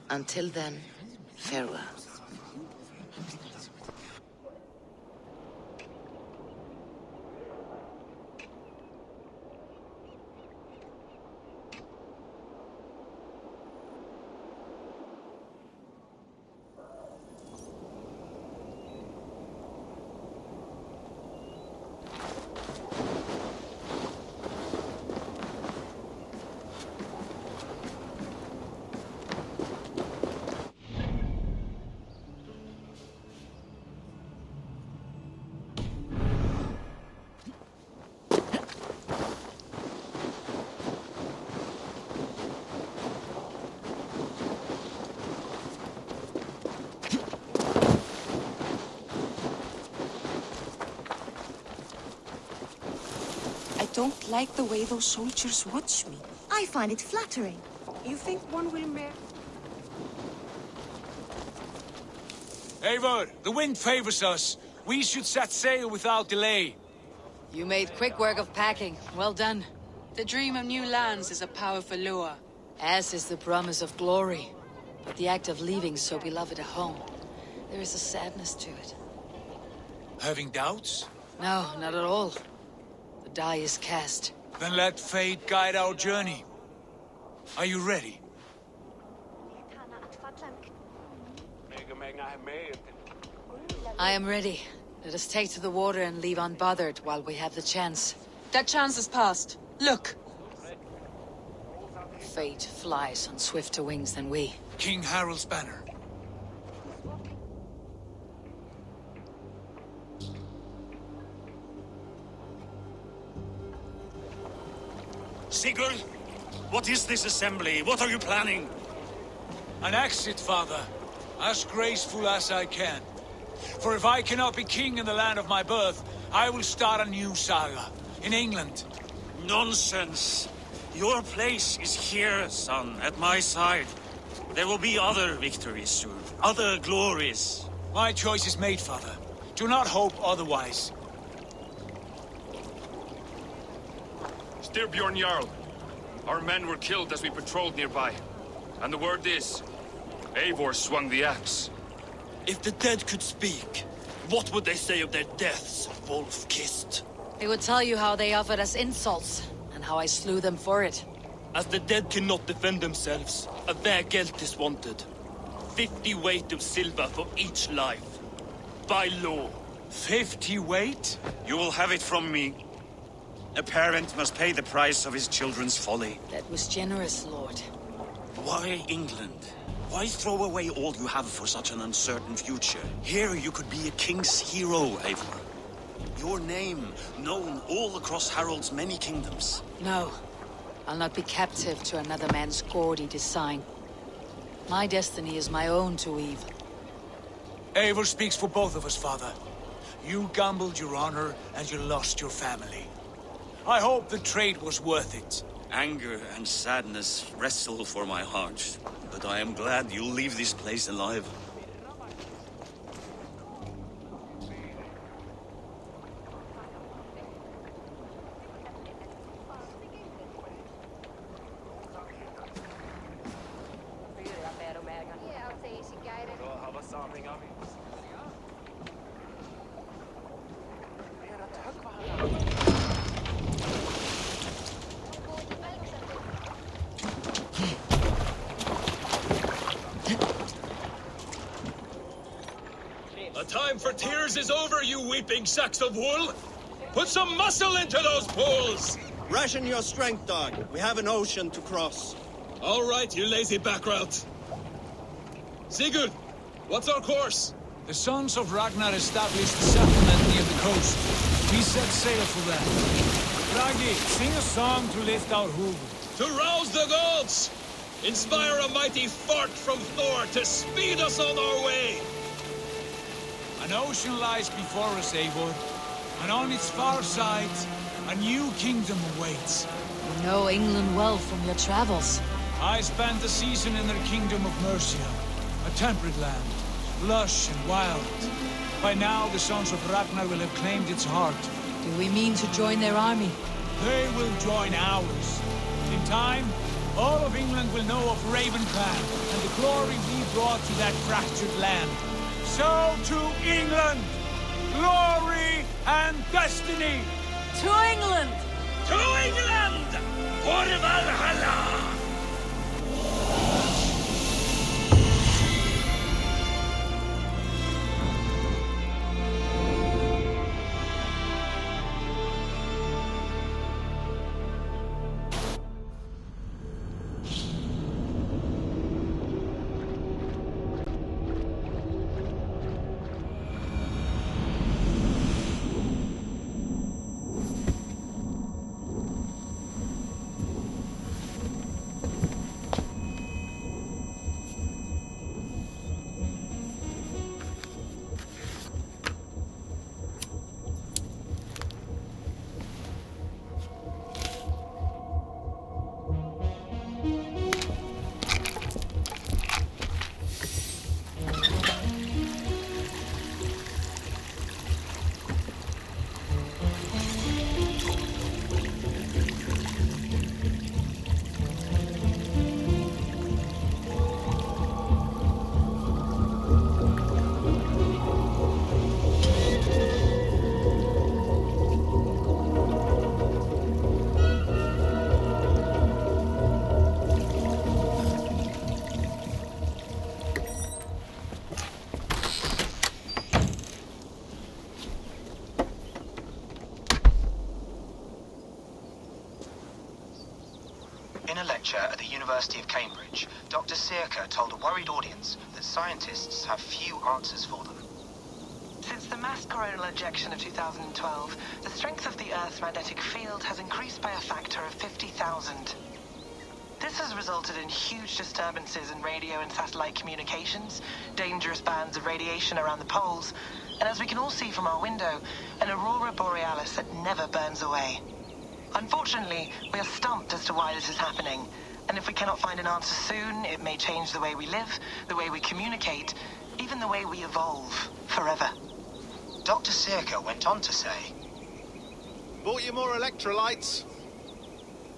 Until then, farewell. I don't like the way those soldiers watch me. I find it flattering. You think one will Eivor, the wind favors us. We should set sail without delay. You made quick work of packing. Well done. The dream of new lands is a powerful lure. As is the promise of glory. But the act of leaving so beloved a home, there is a sadness to it. Having doubts? No, not at all. The die is cast. Then let fate guide our journey. Are you ready? I am ready. Let us take to the water and leave unbothered while we have the chance. That chance is past. Look! Fate flies on swifter wings than we. King Harald's banner. Sigurd, what is this assembly? What are you planning? An exit, father. As graceful as I can. For if I cannot be king in the land of my birth, I will start a new saga. In England. Nonsense. Your place is here, son, at my side. There will be other victories soon. Other glories. My choice is made, father. Do not hope otherwise. Styrbjorn Jarl. Our men were killed as we patrolled nearby. And the word is, Eivor swung the axe. If the dead could speak, what would they say of their deaths, wolf-kissed? They would tell you how they offered us insults, and how I slew them for it. As the dead cannot defend themselves, a vergelt is wanted. 50 weight of silver for each life. By law. 50 weight? You will have it from me. A parent must pay the price of his children's folly. That was generous, Lord. Why England? Why throw away all you have for such an uncertain future? Here you could be a king's hero, Eivor. Your name known all across Harald's many kingdoms. No. I'll not be captive to another man's gaudy design. My destiny is my own to weave. Eivor speaks for both of us, father. You gambled your honor, and you lost your family. I hope the trade was worth it. Anger and sadness wrestle for my heart, but I am glad you'll leave this place alive. The time for tears is over, you weeping sacks of wool! Put some muscle into those poles! Ration your strength, dog. We have an ocean to cross. All right, you lazy backrout. Sigurd, what's our course? The Sons of Ragnar established a settlement near the coast. We set sail for that. Raggi, sing a song to lift our hoof. To rouse the gods! Inspire a mighty fart from Thor to speed us on our way! An ocean lies before us, Eivor, and on its far side, a new kingdom awaits. You know England well from your travels. I spent a season in their kingdom of Mercia, a temperate land, lush and wild. By now, the Sons of Ragnar will have claimed its heart. Do we mean to join their army? They will join ours. In time, all of England will know of Raven Clan and the glory we brought to that fractured land. So to England! Glory and destiny! To England! To England! For Valhalla! In a lecture at the University of Cambridge, Dr. Sirka told a worried audience that scientists have few answers for them. Since the mass coronal ejection of 2012, the strength of the Earth's magnetic field has increased by a factor of 50,000. This has resulted in huge disturbances in radio and satellite communications, dangerous bands of radiation around the poles, and as we can all see from our window, an aurora borealis that never burns away. Unfortunately, we are stumped as to why this is happening, and if we cannot find an answer soon, it may change the way we live, the way we communicate, even the way we evolve, forever. Dr. Sirka went on to say, Bought you more electrolytes?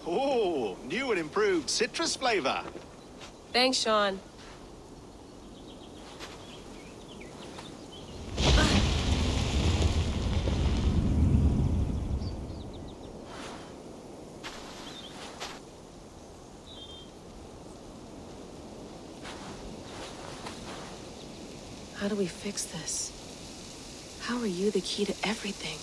Oh, new and improved citrus flavor. Thanks, Sean. How do we fix this? How are you the key to everything?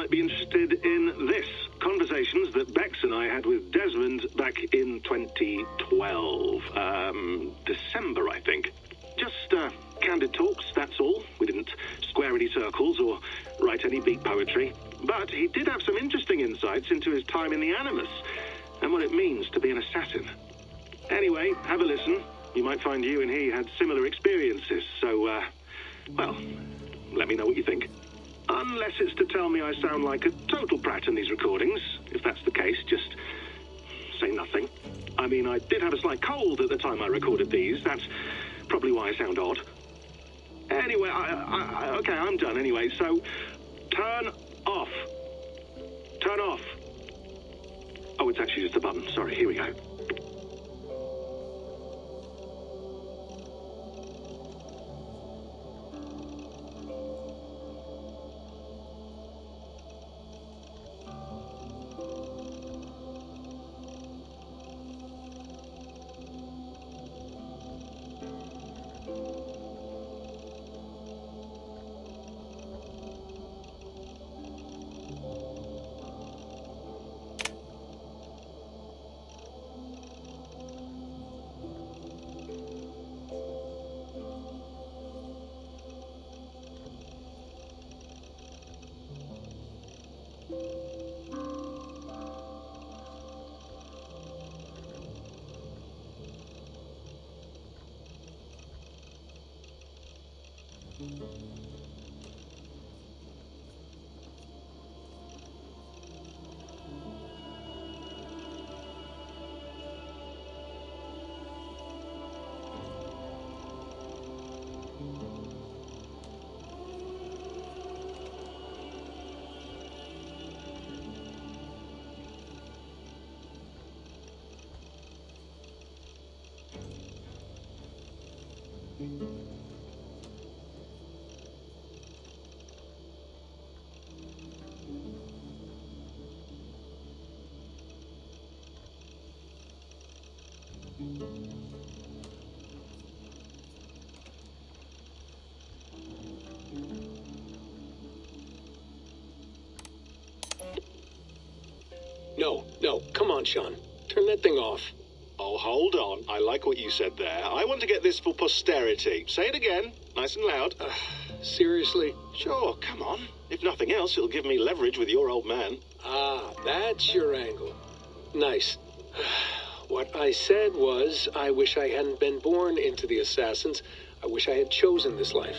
might be interested in this. Conversations that Bex and I had with Desmond back in 2012. December, I think. Just, candid talks, that's all. We didn't square any circles or write any beat poetry. But he did have some interesting insights into his time in the Animus and what it means to be an assassin. Anyway, have a listen. You might find you and he had similar experiences, so, well, let me know what you think. Unless it's to tell me I sound like a total brat in these recordings. If that's the case, just say nothing. I mean, I did have a slight cold at the time I recorded these. That's probably why I sound odd. Anyway, okay, I'm done anyway, so turn off. Turn off. Oh, it's actually just a button. Sorry, here we go. No, come on, Sean. Turn that thing off. Oh, hold on. I like what you said there. I want to get this for posterity. Say it again, nice and loud. Seriously? Sure, come on. If nothing else, it'll give me leverage with your old man. Ah, that's your angle. Nice. What I said was, I wish I hadn't been born into the Assassins. I wish I had chosen this life.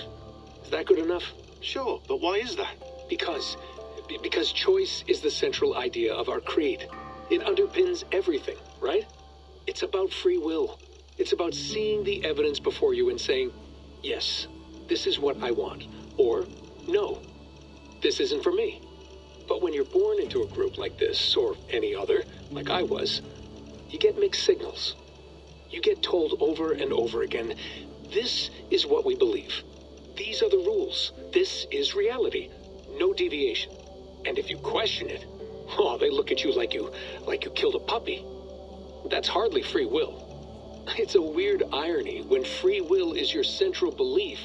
Is that good enough? Sure, but why is that? Because choice is the central idea of our creed. It underpins everything, right? It's about free will. It's about seeing the evidence before you and saying, yes, this is what I want. Or, no, this isn't for me. But when you're born into a group like this, or any other, like I was, you get mixed signals. You get told over and over again, this is what we believe. These are the rules. This is reality. No deviation. And if you question it, oh, they look at you like you killed a puppy. That's hardly free will. It's a weird irony when free will is your central belief,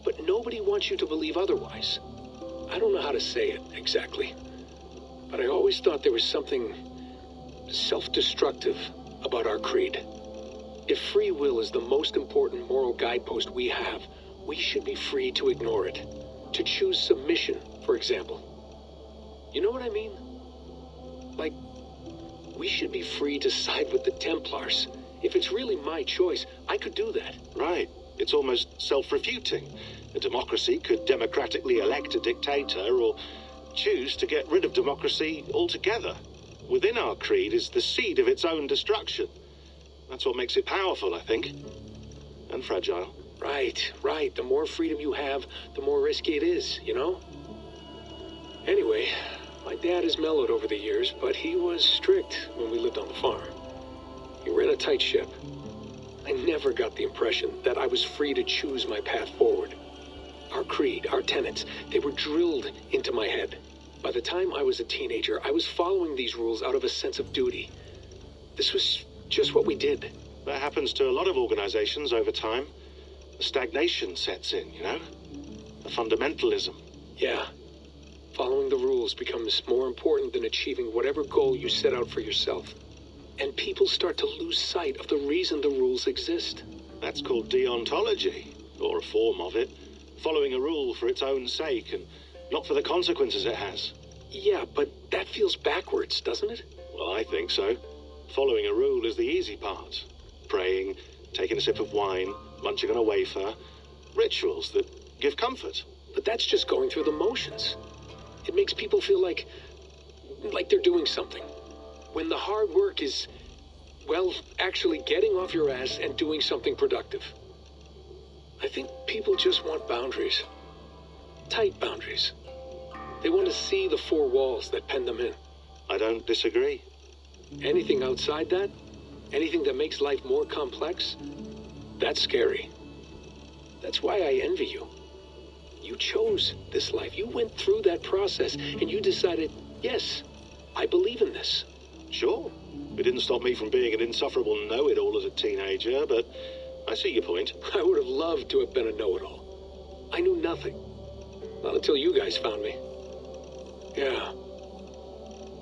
but nobody wants you to believe otherwise. I don't know how to say it exactly, but I always thought there was something self-destructive about our creed. If free will is the most important moral guidepost we have, we should be free to ignore it. To choose submission, for example. You know what I mean? Like, we should be free to side with the Templars. If it's really my choice, I could do that. Right. It's almost self-refuting. A democracy could democratically elect a dictator or choose to get rid of democracy altogether. Within our creed is the seed of its own destruction. That's what makes it powerful, I think. And fragile. Right. The more freedom you have, the more risky it is, you know? Anyway, my dad has mellowed over the years, but he was strict when we lived on the farm. He ran a tight ship. I never got the impression that I was free to choose my path forward. Our creed, our tenets, they were drilled into my head. By the time I was a teenager, I was following these rules out of a sense of duty. This was just what we did. That happens to a lot of organizations over time. The stagnation sets in, you know? The fundamentalism. Yeah. Following the rules becomes more important than achieving whatever goal you set out for yourself. And people start to lose sight of the reason the rules exist. That's called deontology, or a form of it. Following a rule for its own sake, and not for the consequences it has. Yeah, but that feels backwards, doesn't it? Well, I think so. Following a rule is the easy part. Praying, taking a sip of wine, munching on a wafer. Rituals that give comfort. But that's just going through the motions. It makes people feel like they're doing something. When the hard work is, well, actually getting off your ass and doing something productive. I think people just want boundaries. Tight boundaries. They want to see the four walls that pen them in. I don't disagree. Anything outside that, anything that makes life more complex, that's scary. That's why I envy you. You chose this life. You went through that process and you decided, yes, I believe in this. Sure. It didn't stop me from being an insufferable know-it-all as a teenager, but I see your point. I would have loved to have been a know-it-all. I knew nothing. Not until you guys found me. Yeah.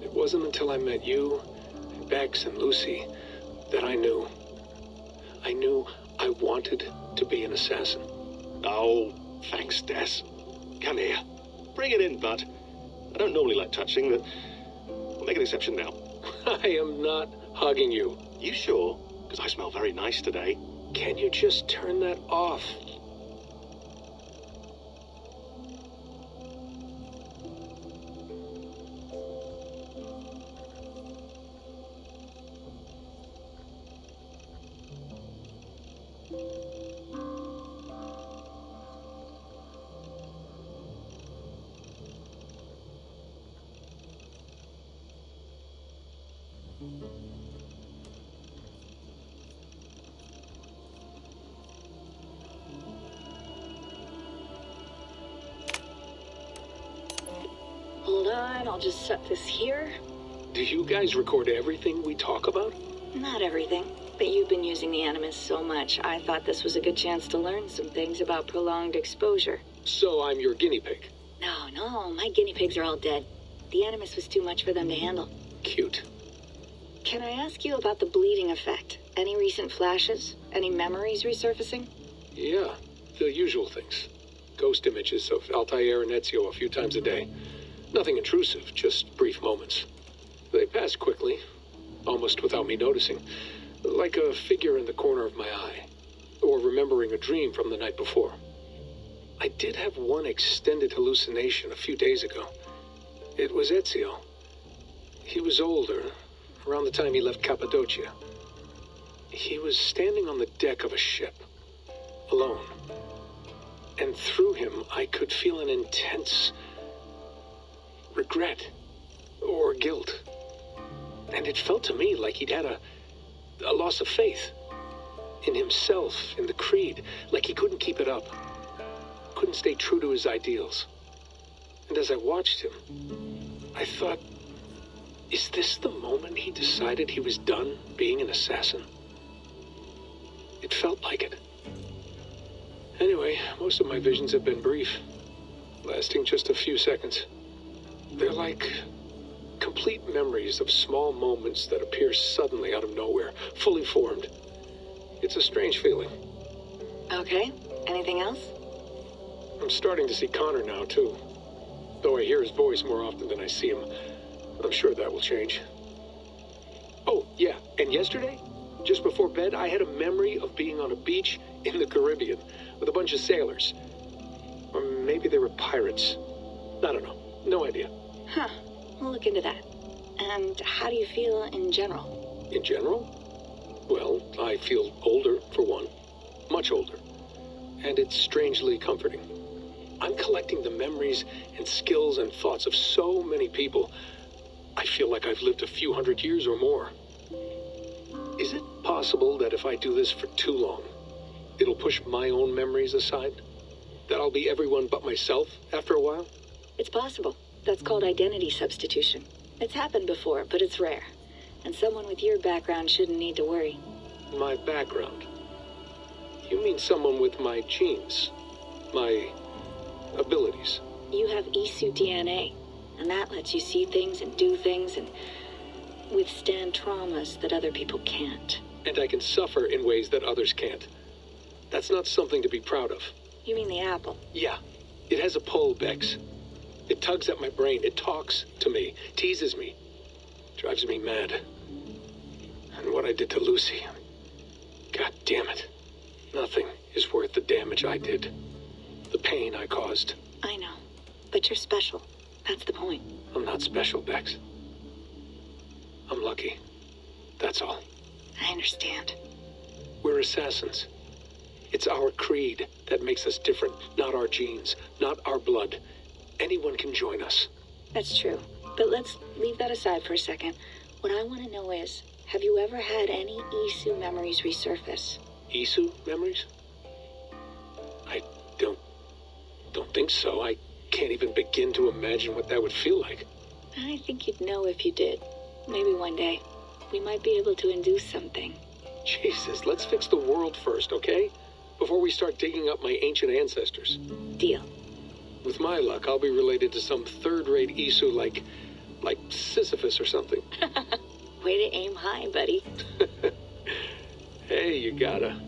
It wasn't until I met you, and Bex and Lucy, that I knew. I knew I wanted to be an assassin. Oh, thanks, Des. Come here. Bring it in, bud. I don't normally like touching, but I'll make an exception now. I am not hugging you. You sure? Because I smell very nice today. Can you just turn that off? Hold on, I'll just set this here. Do you guys record everything we talk about? Not everything, but you've been using the Animus so much, I thought this was a good chance to learn some things about prolonged exposure. So I'm your guinea pig? No, my guinea pigs are all dead. The Animus was too much for them to handle. Cute. Can I ask you about the bleeding effect? Any recent flashes? Any memories resurfacing? Yeah, the usual things. Ghost images of Altair and Ezio a few times a day. Nothing intrusive, just brief moments. They pass quickly, almost without me noticing. Like a figure in the corner of my eye. Or remembering a dream from the night before. I did have one extended hallucination a few days ago. It was Ezio. He was older, around the time he left Cappadocia. He was standing on the deck of a ship, alone. And through him, I could feel an intense regret or guilt. And it felt to me like he'd had a loss of faith in himself, in the creed, like he couldn't keep it up, couldn't stay true to his ideals. And as I watched him, I thought, is this the moment he decided he was done being an assassin? It felt like it. Anyway, most of my visions have been brief, lasting just a few seconds. They're like complete memories of small moments that appear suddenly out of nowhere, fully formed. It's a strange feeling. Okay, anything else? I'm starting to see Connor now, too. Though I hear his voice more often than I see him, I'm sure that will change. Oh, yeah, and yesterday, just before bed, I had a memory of being on a beach in the Caribbean with a bunch of sailors. Or maybe they were pirates. I don't know. No idea. Huh. We'll look into that. And how do you feel in general? In general? Well, I feel older, for one. Much older. And it's strangely comforting. I'm collecting the memories and skills and thoughts of so many people. I feel like I've lived a few hundred years or more. Is it possible that if I do this for too long, it'll push my own memories aside? That I'll be everyone but myself after a while? It's possible. That's called identity substitution. It's happened before, but it's rare. And someone with your background shouldn't need to worry. My background? You mean someone with my genes? My abilities? You have E-suit DNA. And that lets you see things and do things and withstand traumas that other people can't. And I can suffer in ways that others can't. That's not something to be proud of. You mean the apple? Yeah. It has a pull, Bex. It tugs at my brain. It talks to me. Teases me. Drives me mad. And what I did to Lucy... God damn it. Nothing is worth the damage I did. The pain I caused. I know. But you're special. That's the point. I'm not special, Bex. I'm lucky. That's all. I understand. We're assassins. It's our creed that makes us different, not our genes, not our blood. Anyone can join us. That's true. But let's leave that aside for a second. What I want to know is, have you ever had any Isu memories resurface? Isu memories? I don't think so. I can't even begin to imagine what that would feel like. I think you'd know if you did. Maybe one day. We might be able to induce something. Jesus, let's fix the world first, okay? Before we start digging up my ancient ancestors. Deal. With my luck, I'll be related to some third-rate Isu like Sisyphus or something. Way to aim high, buddy. Hey, you gotta.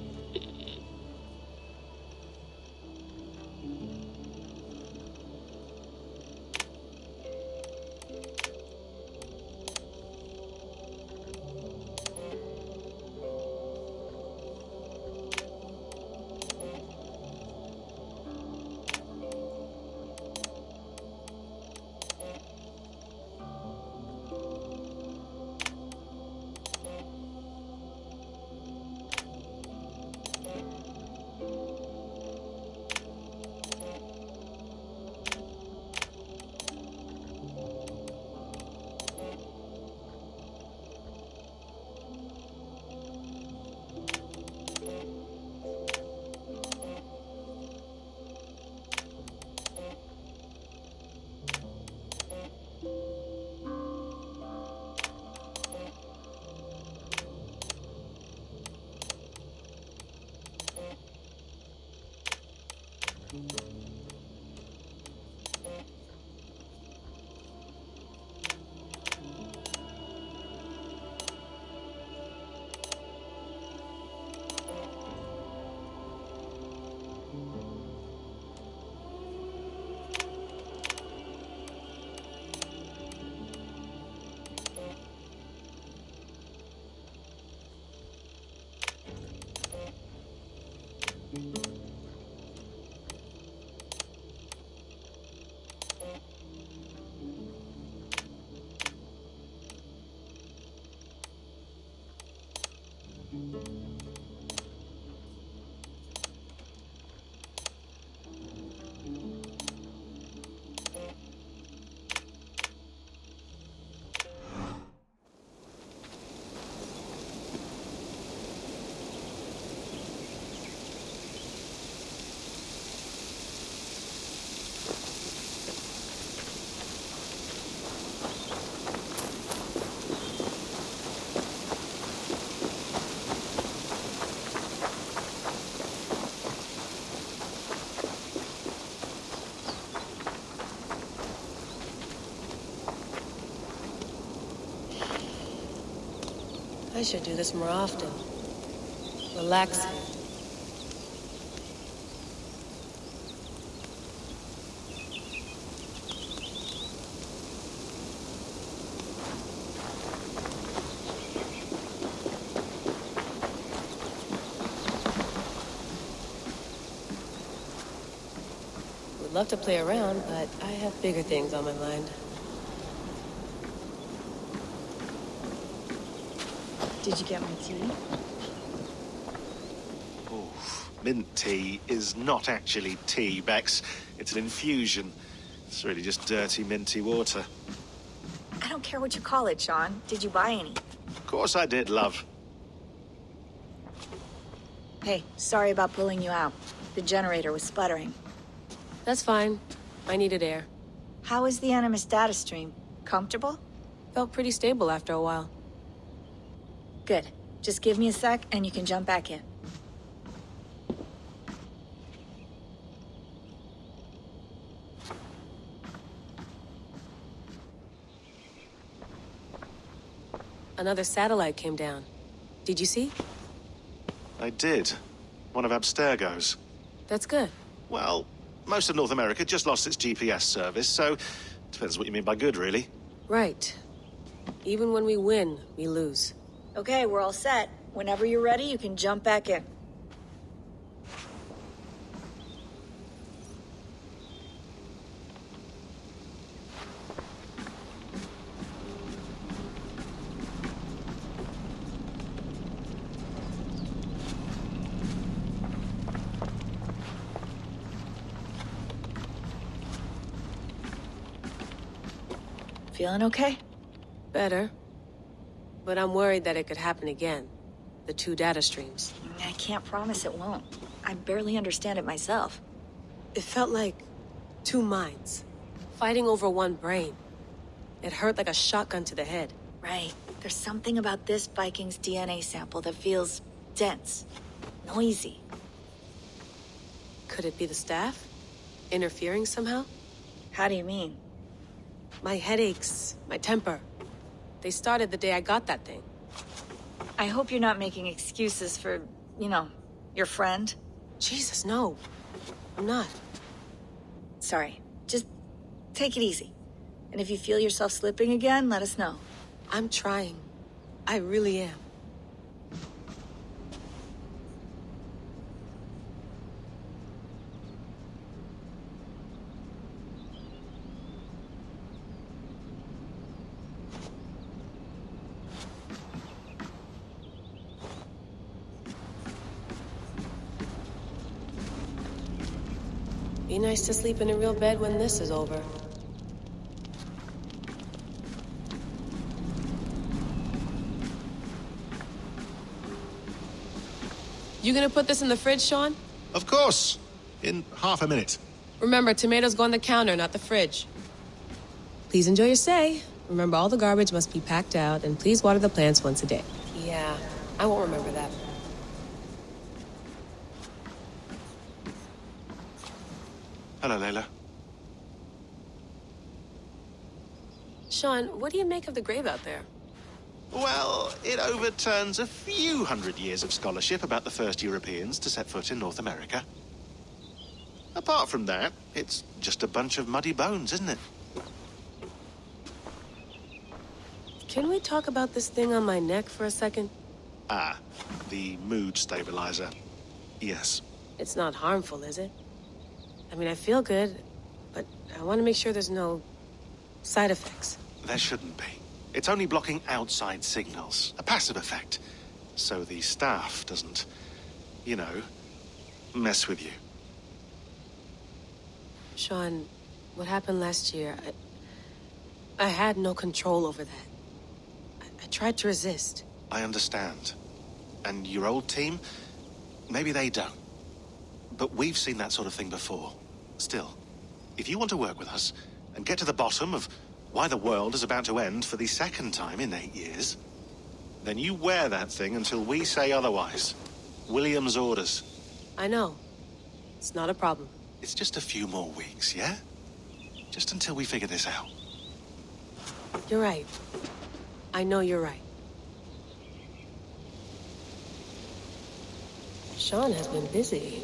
I should do this more often. Relaxing. Would love to play around, but I have bigger things on my mind. Did you get my tea? Oof. Mint tea is not actually tea, Bex. It's an infusion. It's really just dirty, minty water. I don't care what you call it, Sean. Did you buy any? Of course I did, love. Hey, sorry about pulling you out. The generator was sputtering. That's fine. I needed air. How is the Animus data stream? Comfortable? Felt pretty stable after a while. Good. Just give me a sec and you can jump back in. Another satellite came down. Did you see? I did. One of Abstergo's. That's good. Well, most of North America just lost its GPS service, so depends what you mean by good, really. Right. Even when we win, we lose. Okay, we're all set. Whenever you're ready, you can jump back in. Feeling okay? Better. But I'm worried that it could happen again. The 2 data streams. I can't promise it won't. I barely understand it myself. It felt like 2 minds, fighting over 1 brain. It hurt like a shotgun to the head. Right. There's something about this Viking's DNA sample that feels dense, noisy. Could it be the staff? Interfering somehow? How do you mean? My headaches, my temper. They started the day I got that thing. I hope you're not making excuses for, you know, your friend. Jesus, no. I'm not. Sorry. Just take it easy. And if you feel yourself slipping again, let us know. I'm trying. I really am. Be nice to sleep in a real bed when this is over. You gonna put this in the fridge, Sean? Of course. In half a minute. Remember, tomatoes go on the counter, not the fridge. Please enjoy your stay. Remember, all the garbage must be packed out, and please water the plants once a day. Yeah, I won't remember that. Hello, Layla. Sean, what do you make of the grave out there? Well, it overturns a few hundred years of scholarship about the first Europeans to set foot in North America. Apart from that, it's just a bunch of muddy bones, isn't it? Can we talk about this thing on my neck for a second? Ah, the mood stabilizer. Yes. It's not harmful, is it? I mean, I feel good, but I want to make sure there's no side effects. There shouldn't be. It's only blocking outside signals, a passive effect. So the staff doesn't, you know, mess with you. Sean, what happened last year, I had no control over that. I tried to resist. I understand. And your old team, maybe they don't. But we've seen that sort of thing before. Still, if you want to work with us and get to the bottom of why the world is about to end for the 2nd time in 8 years, then you wear that thing until we say otherwise. William's orders. I know. It's not a problem. It's just a few more weeks, yeah? Just until we figure this out. You're right. I know you're right. Sean has been busy.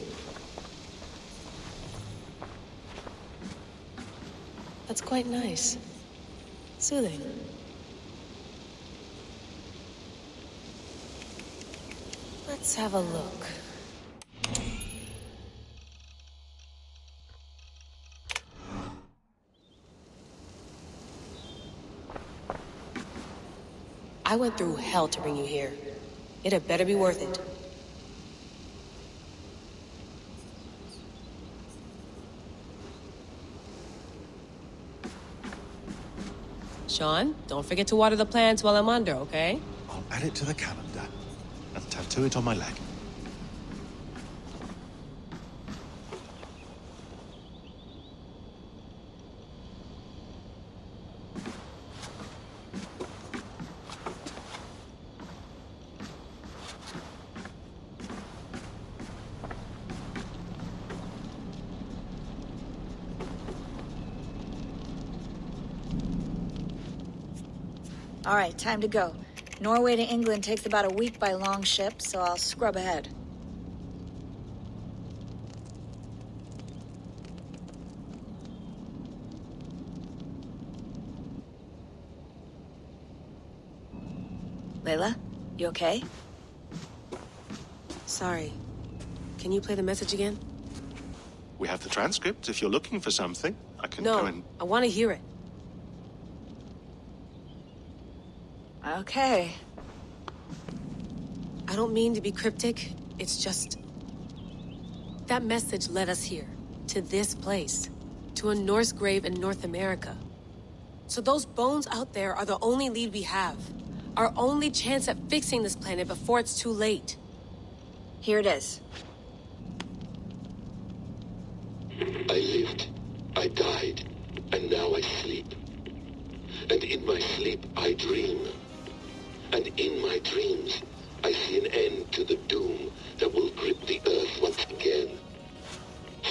That's quite nice. Soothing. Let's have a look. I went through hell to bring you here. It had better be worth it. Sean, don't forget to water the plants while I'm under, okay? I'll add it to the calendar and tattoo it on my leg. All right, time to go. Norway to England takes about a week by long ship, so I'll scrub ahead. Layla, you okay? Sorry. Can you play the message again? We have the transcript. If you're looking for something, I can go and... I want to hear it. Okay. I don't mean to be cryptic. It's just... that message led us here. To this place. To a Norse grave in North America. So those bones out there are the only lead we have. Our only chance at fixing this planet before it's too late. Here it is. I lived, I died, and now I sleep. And in my sleep I dream. And in my dreams I see an end to the doom that will grip the earth once again.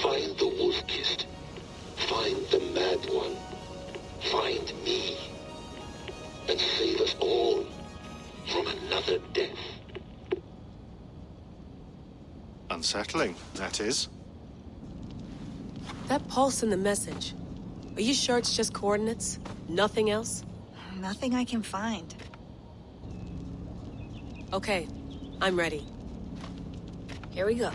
Find the wolf-kissed. Find the mad one. Find me. And save us all from another death. Unsettling, that is. That pulse in the message. Are you sure it's just coordinates? Nothing else? Nothing I can find. Okay, I'm ready. Here we go.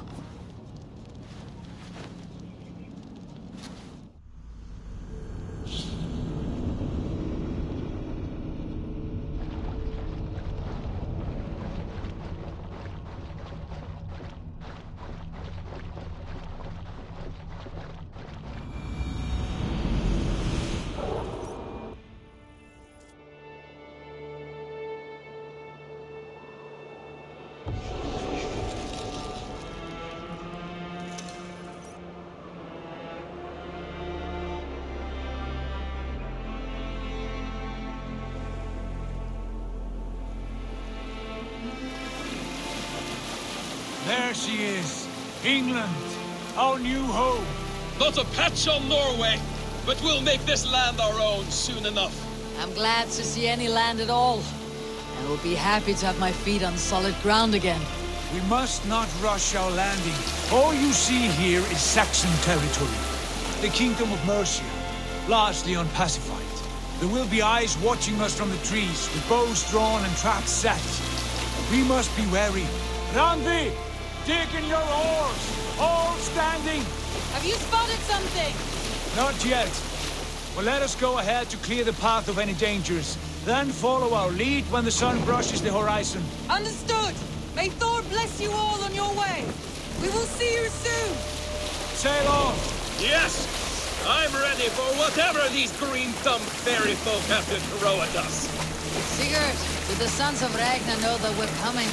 There she is. England, our new home. Not a patch on Norway, but we'll make this land our own soon enough. I'm glad to see any land at all. I will be happy to have my feet on solid ground again. We must not rush our landing. All you see here is Saxon territory. The Kingdom of Mercia, largely unpacified. There will be eyes watching us from the trees, with bows drawn and traps set. We must be wary. Randi! Dig in your oars! All standing! Have you spotted something? Not yet. Well, let us go ahead to clear the path of any dangers. Then follow our lead when the sun brushes the horizon. Understood! May Thor bless you all on your way! We will see you soon! Sail on! Yes! I'm ready for whatever these green-thumbed fairy folk have to throw at us. Sigurd, do the sons of Ragnar know that we're coming?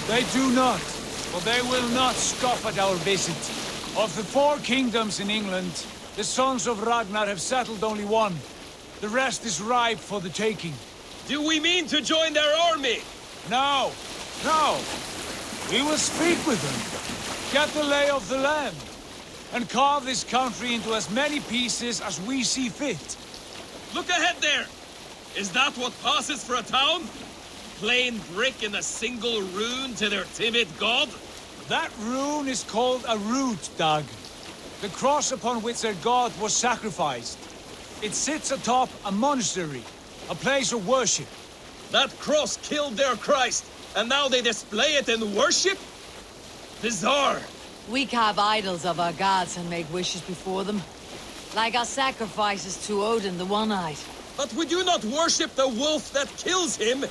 They do not, but they will not scoff at our visit. Of the 4 kingdoms in England, the sons of Ragnar have settled only one. The rest is ripe for the taking. Do we mean to join their army? No, no. We will speak with them, get the lay of the land, and carve this country into as many pieces as we see fit. Look ahead there! Is that what passes for a town? Plain brick in a single rune to their timid god? That rune is called a root, Doug. The cross upon which their god was sacrificed. It sits atop a monastery, a place of worship. That cross killed their Christ, and now they display it in worship? Bizarre. We carve idols of our gods and make wishes before them. Like our sacrifices to Odin the One-Eyed. But we do not worship the wolf that kills him.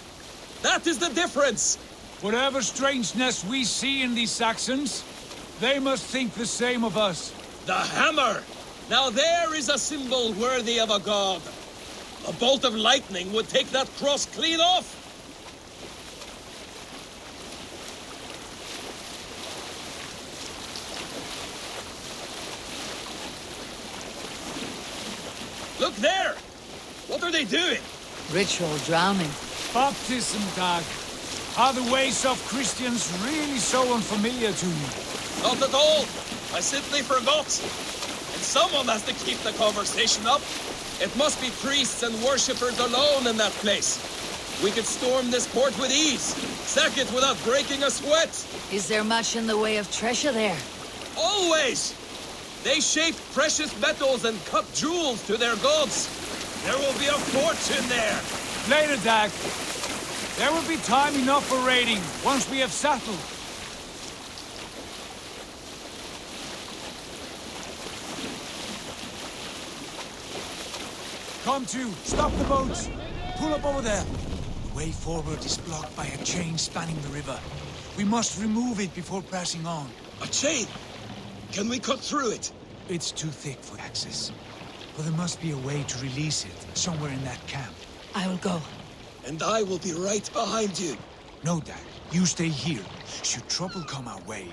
That is the difference. Whatever strangeness we see in these Saxons, they must think the same of us. The hammer! Now there is a symbol worthy of a god. A bolt of lightning would take that cross clean off. Look there! What are they doing? Ritual drowning. Baptism, Dag. Are the ways of Christians really so unfamiliar to you? Not at all. I simply forgot. And someone has to keep the conversation up. It must be priests and worshippers alone in that place. we could storm this port with ease. Sack it without breaking a sweat. Is there much in the way of treasure there? Always! They shape precious metals and cut jewels to their gods. There will be a fortune there. Later, Dag. There will be time enough for raiding once we have settled. Come to, stop the boats. Pull up over there. The way forward is blocked by a chain spanning the river. We must remove it before pressing on. A chain? Can we cut through it? It's too thick for access. But there must be a way to release it, somewhere in that camp. I will go. And I will be right behind you. No, Dad. You stay here. Should trouble come our way,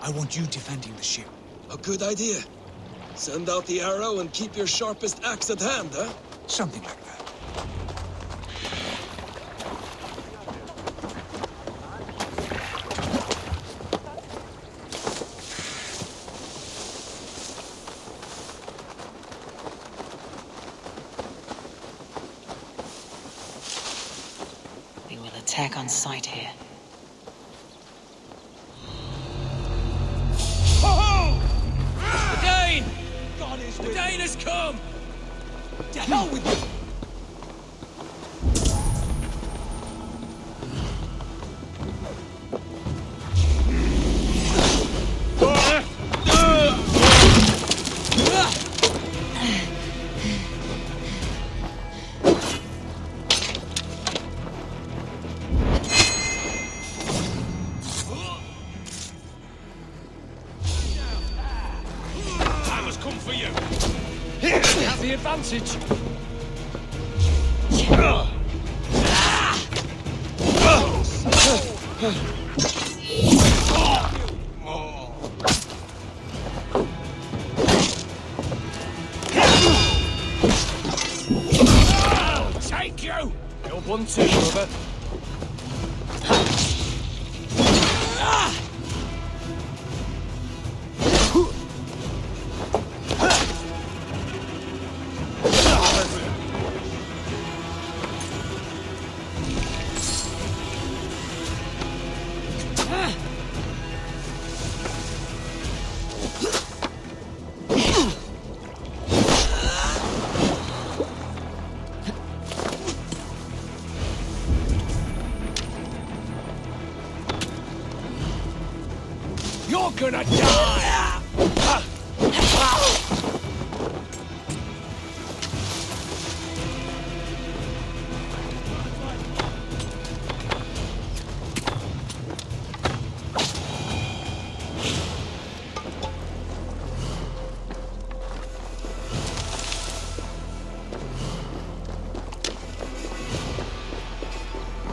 I want you defending the ship. A good idea. Send out the arrow and keep your sharpest axe at hand, huh? Something like that. They will attack on sight here. Ho-ho! The Dane! God is the Dane has come! To hell with you! I must come for you! Here, have the advantage! I'll take you! You're one too, brother. You're gonna die!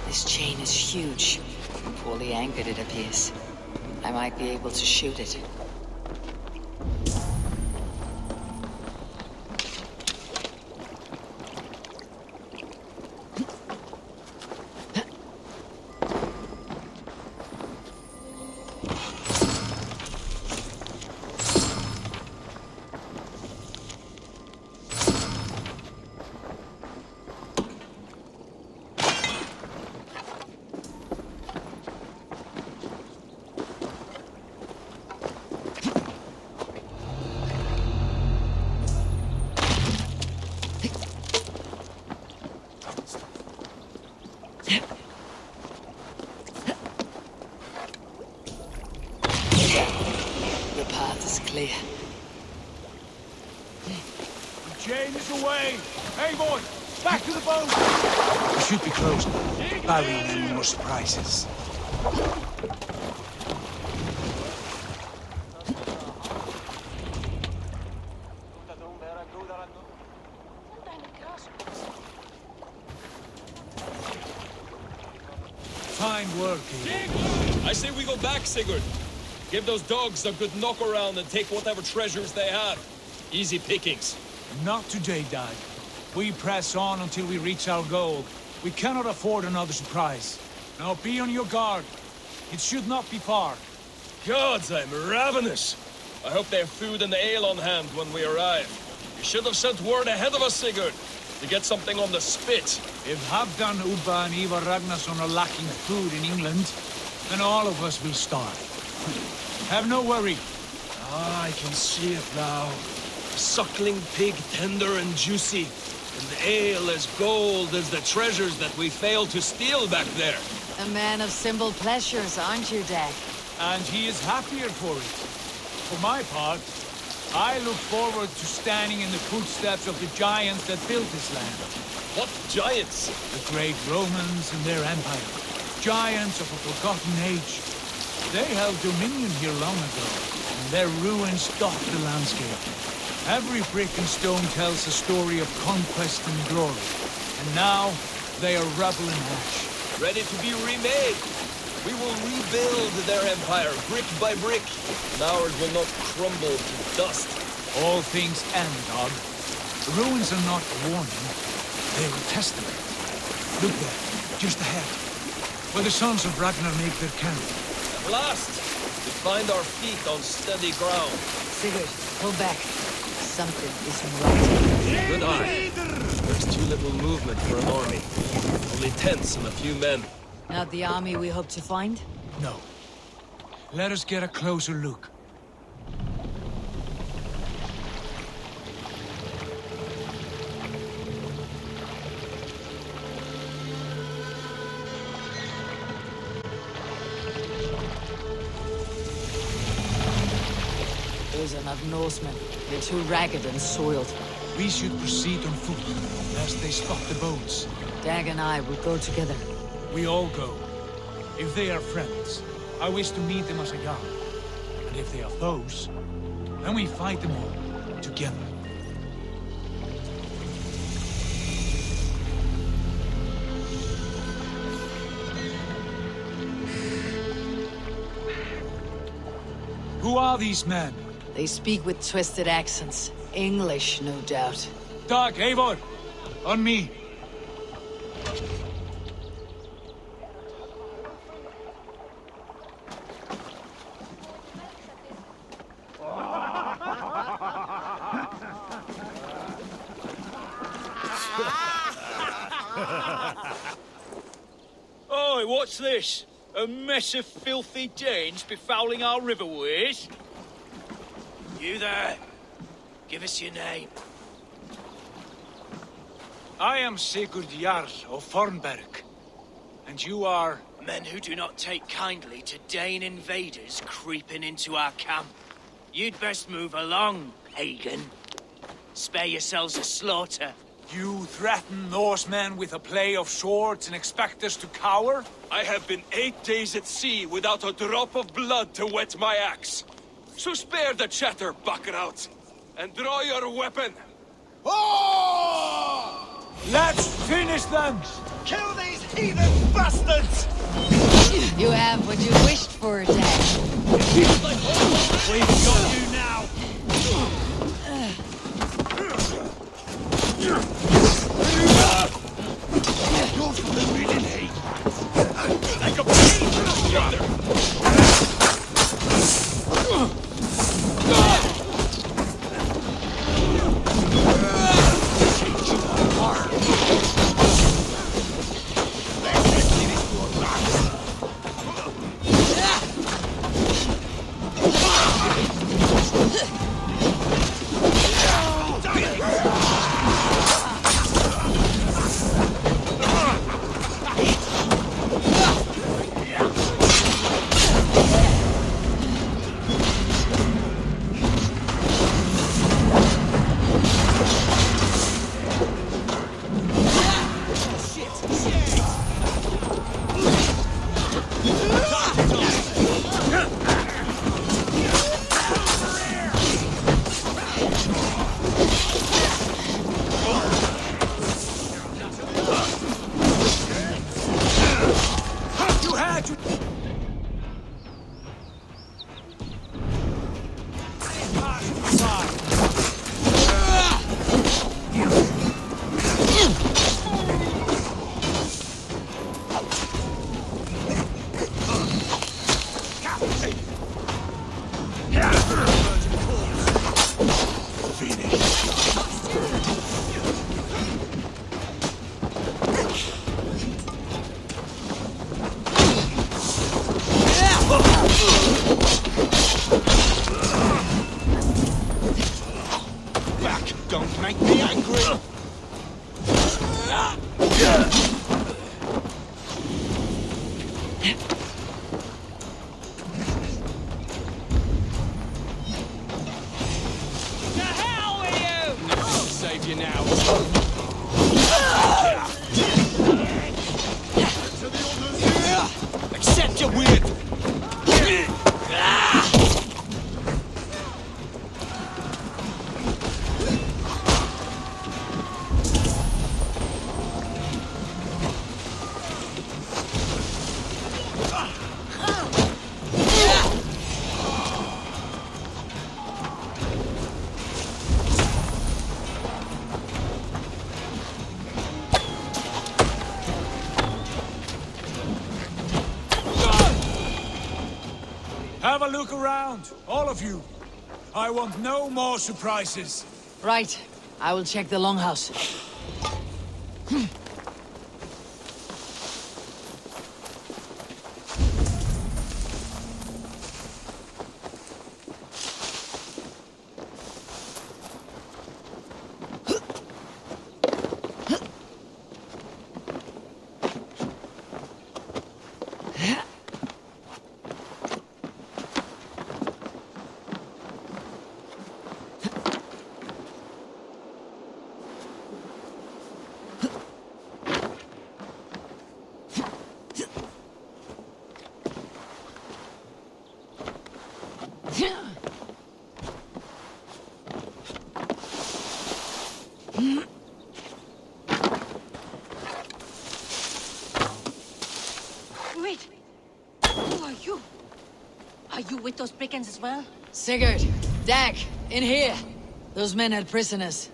This chain is huge. Poorly anchored, it appears. I might be able to shoot it. The path is clear. The chain is away! Hey, boy! Back to the boat! We should be close now, barring any more surprises. Fine work, Abel. I say we go back, Sigurd. Give those dogs a good knock around and take whatever treasures they have. Easy pickings. Not today, Dad. We press on until we reach our goal. We cannot afford another surprise. Now be on your guard. It should not be far. Gods, I'm ravenous. I hope they have food and ale on hand when we arrive. You should have sent word ahead of us, Sigurd. to get something on the spit. If Halfdan Ubba and Ivar Ragnarsson are lacking food in England, then all of us will starve. Have no worry. Ah, I can see it now. A suckling pig, tender and juicy. And the ale as gold as the treasures that we failed to steal back there. A man of simple pleasures, aren't you, Dag? And he is happier for it. For my part, I look forward to standing in the footsteps of the giants that built this land. What giants? The great Romans and their empire. Giants of a forgotten age. They held dominion here long ago, and their ruins dot the landscape. Every brick and stone tells a story of conquest and glory. And now, they are rubble and ash. Ready to be remade. We will rebuild their empire, brick by brick. And ours will not crumble to dust. All things end, Dog. The ruins are not a warning. They are a testament. Look there, just ahead. Where the sons of Ragnar make their camp. At last, we find our feet on steady ground. Sigurd, pull back. Something is right. Good eye. There's too little movement for an army. Only tents and a few men. Not the army we hope to find? No. Let us get a closer look. Those are not Norsemen. They're too ragged and soiled. We should proceed on foot, lest they spot the boats. Dag and I will go together. We all go. If they are friends, I wish to meet them as a Jarl. And if they are foes, then we fight them all, together. Who are these men? They speak with twisted accents. English, no doubt. Dag, Eivor! On me! Oi, what's this? A mess of filthy Danes befouling our riverways? You there? Give us your name. I am Sigurd Jarl of Fornberg. And you are... Men who do not take kindly to Dane invaders creeping into our camp. You'd best move along, pagan. Spare yourselves a slaughter. You threaten Norsemen with a play of swords and expect us to cower? I have been 8 days at sea without a drop of blood to wet my axe. So spare the chatter, buckerouts, and draw your weapon. Oh! Let's finish them! Kill these heathen bastards! You have what you wished for, Dag. We've got you now! You're from the reading hate! Like a pig to each other! free. The hell with you! I'll save you now. Accept your weird. Have a look around, all of you. I want no more surprises. Right. I will check the longhouse. Wait! Who are you? Are you with those brigands as well? Sigurd, Dag, in here. Those men had prisoners.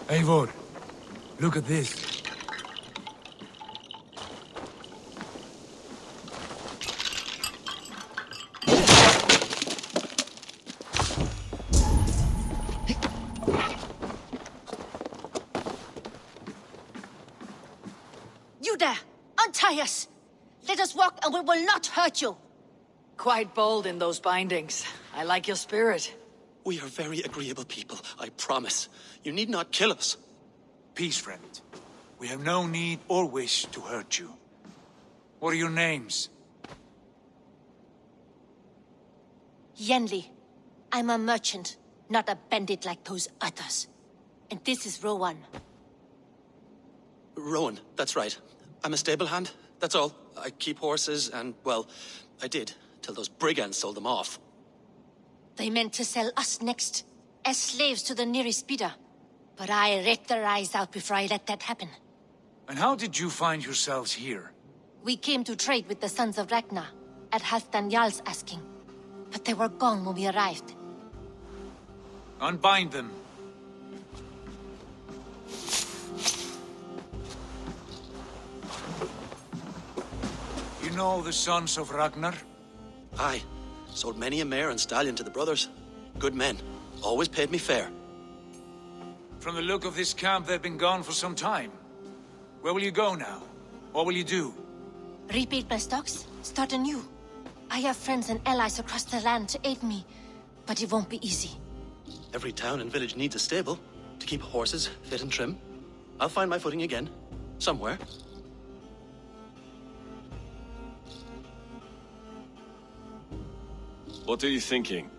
Eivor, look at this. You there! Untie us! Let us walk and we will not hurt you! Quite bold in those bindings. I like your spirit. We are very agreeable people, I promise. You need not kill us. Peace, friend. We have no need or wish to hurt you. What are your names? Yenli. I'm a merchant, not a bandit like those others. And this is Rowan. Rowan, that's right. I'm a stable hand, that's all. I keep horses and, well, I did, till those brigands sold them off. They meant to sell us next, as slaves to the nearest bidder. But I raked their eyes out before I let that happen. And how did you find yourselves here? We came to trade with the Sons of Ragnar, at Halfdan Jarl's asking. But they were gone when we arrived. Unbind them. You know the Sons of Ragnar? Aye. Sold many a mare and stallion to the brothers. Good men. Always paid me fair. From the look of this camp, they've been gone for some time. Where will you go now? What will you do? Rebuild my stocks, start anew. I have friends and allies across the land to aid me, but it won't be easy. Every town and village needs a stable to keep horses fit and trim. I'll find my footing again. Somewhere. What are you thinking?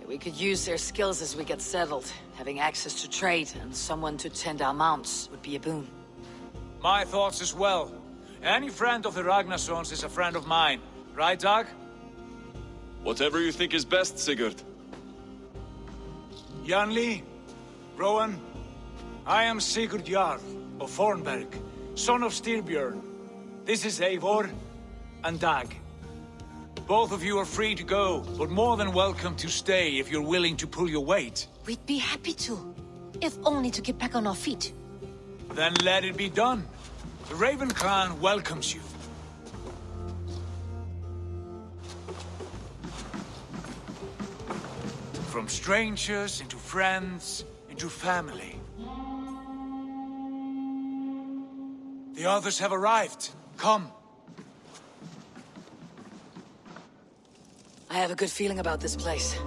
We could use their skills as we get settled. Having access to trade and someone to tend our mounts would be a boon. My thoughts as well. Any friend of the Ragnarsons is a friend of mine. Right, Dag? Whatever you think is best, Sigurd. Janli, Rowan, I am Sigurd Jarl of Fornberg, son of Styrbjörn. This is Eivor and Dag. Both of you are free to go, but more than welcome to stay if you're willing to pull your weight. We'd be happy to, if only to get back on our feet. Then let it be done. The Raven clan welcomes you. From strangers into friends, into family. The others have arrived. Come. I have a good feeling about this place.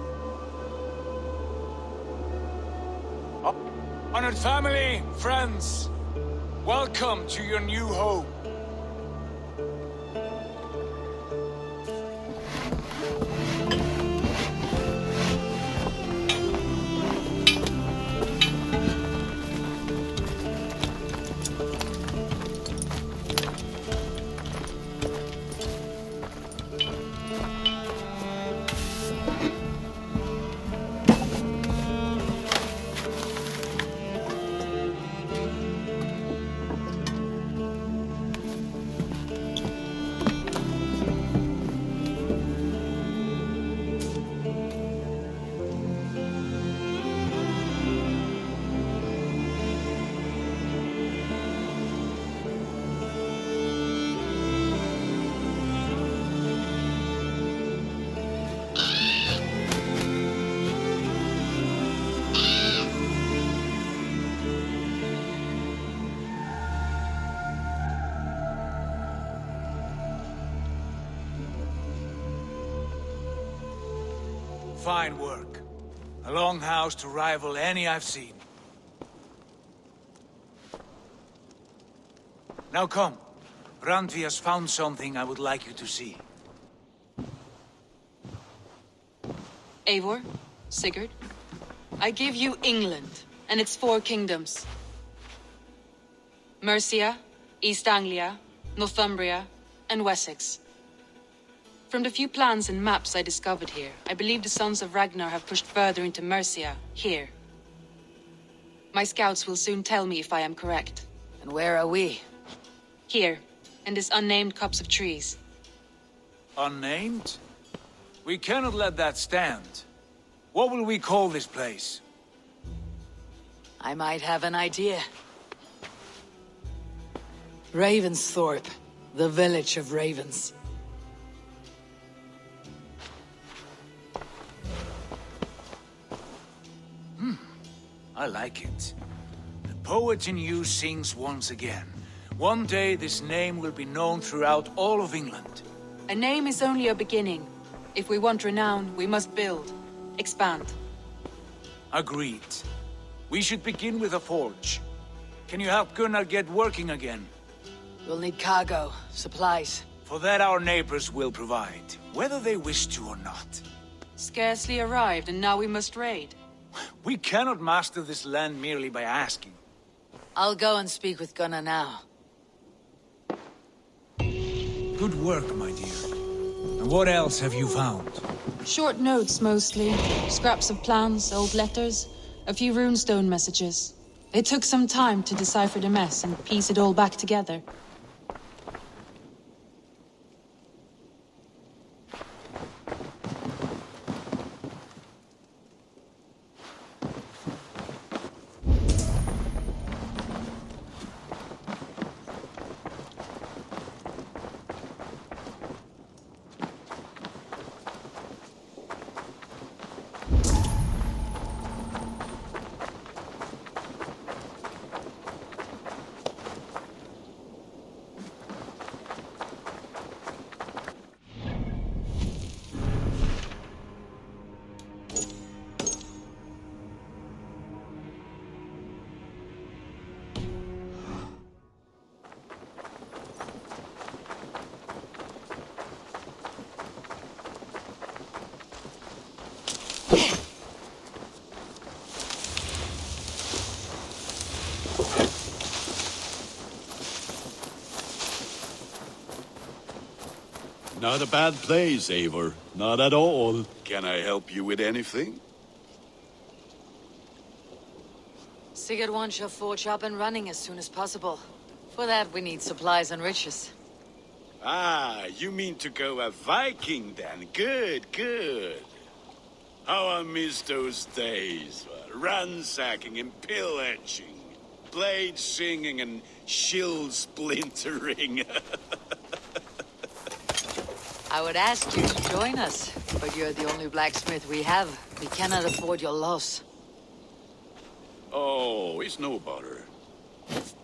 Honored family, friends, welcome to your new home. Fine work. A longhouse to rival any I've seen. Now come. Randvi has found something I would like you to see. Eivor, Sigurd, I give you England and its 4 kingdoms. Mercia, East Anglia, Northumbria, and Wessex. From the few plans and maps I discovered here, I believe the Sons of Ragnar have pushed further into Mercia, here. My scouts will soon tell me if I am correct. And where are we? Here, in this unnamed copse of trees. Unnamed? We cannot let that stand. What will we call this place? I might have an idea. Ravensthorpe, the village of ravens. I like it. The poet in you sings once again. One day this name will be known throughout all of England. A name is only a beginning. If we want renown, we must build, expand. Agreed. We should begin with a forge. Can you help Gunnar get working again? We'll need cargo, supplies. For that our neighbors will provide, whether they wish to or not. Scarcely arrived, and now we must raid. We cannot master this land merely by asking. I'll go and speak with Gunnar now. Good work, my dear. And what else have you found? Short notes, mostly. Scraps of plans, old letters, a few runestone messages. It took some time to decipher the mess and piece it all back together. Not a bad place, Eivor. Not at all. Can I help you with anything? Sigurd wants your forge up and running as soon as possible. For that, we need supplies and riches. Ah, you mean to go a Viking then? Good, good. How I miss those days. Ransacking and pillaging. Blade singing and shield splintering. I would ask you to join us, but you're the only blacksmith we have. We cannot afford your loss. Oh, it's no bother.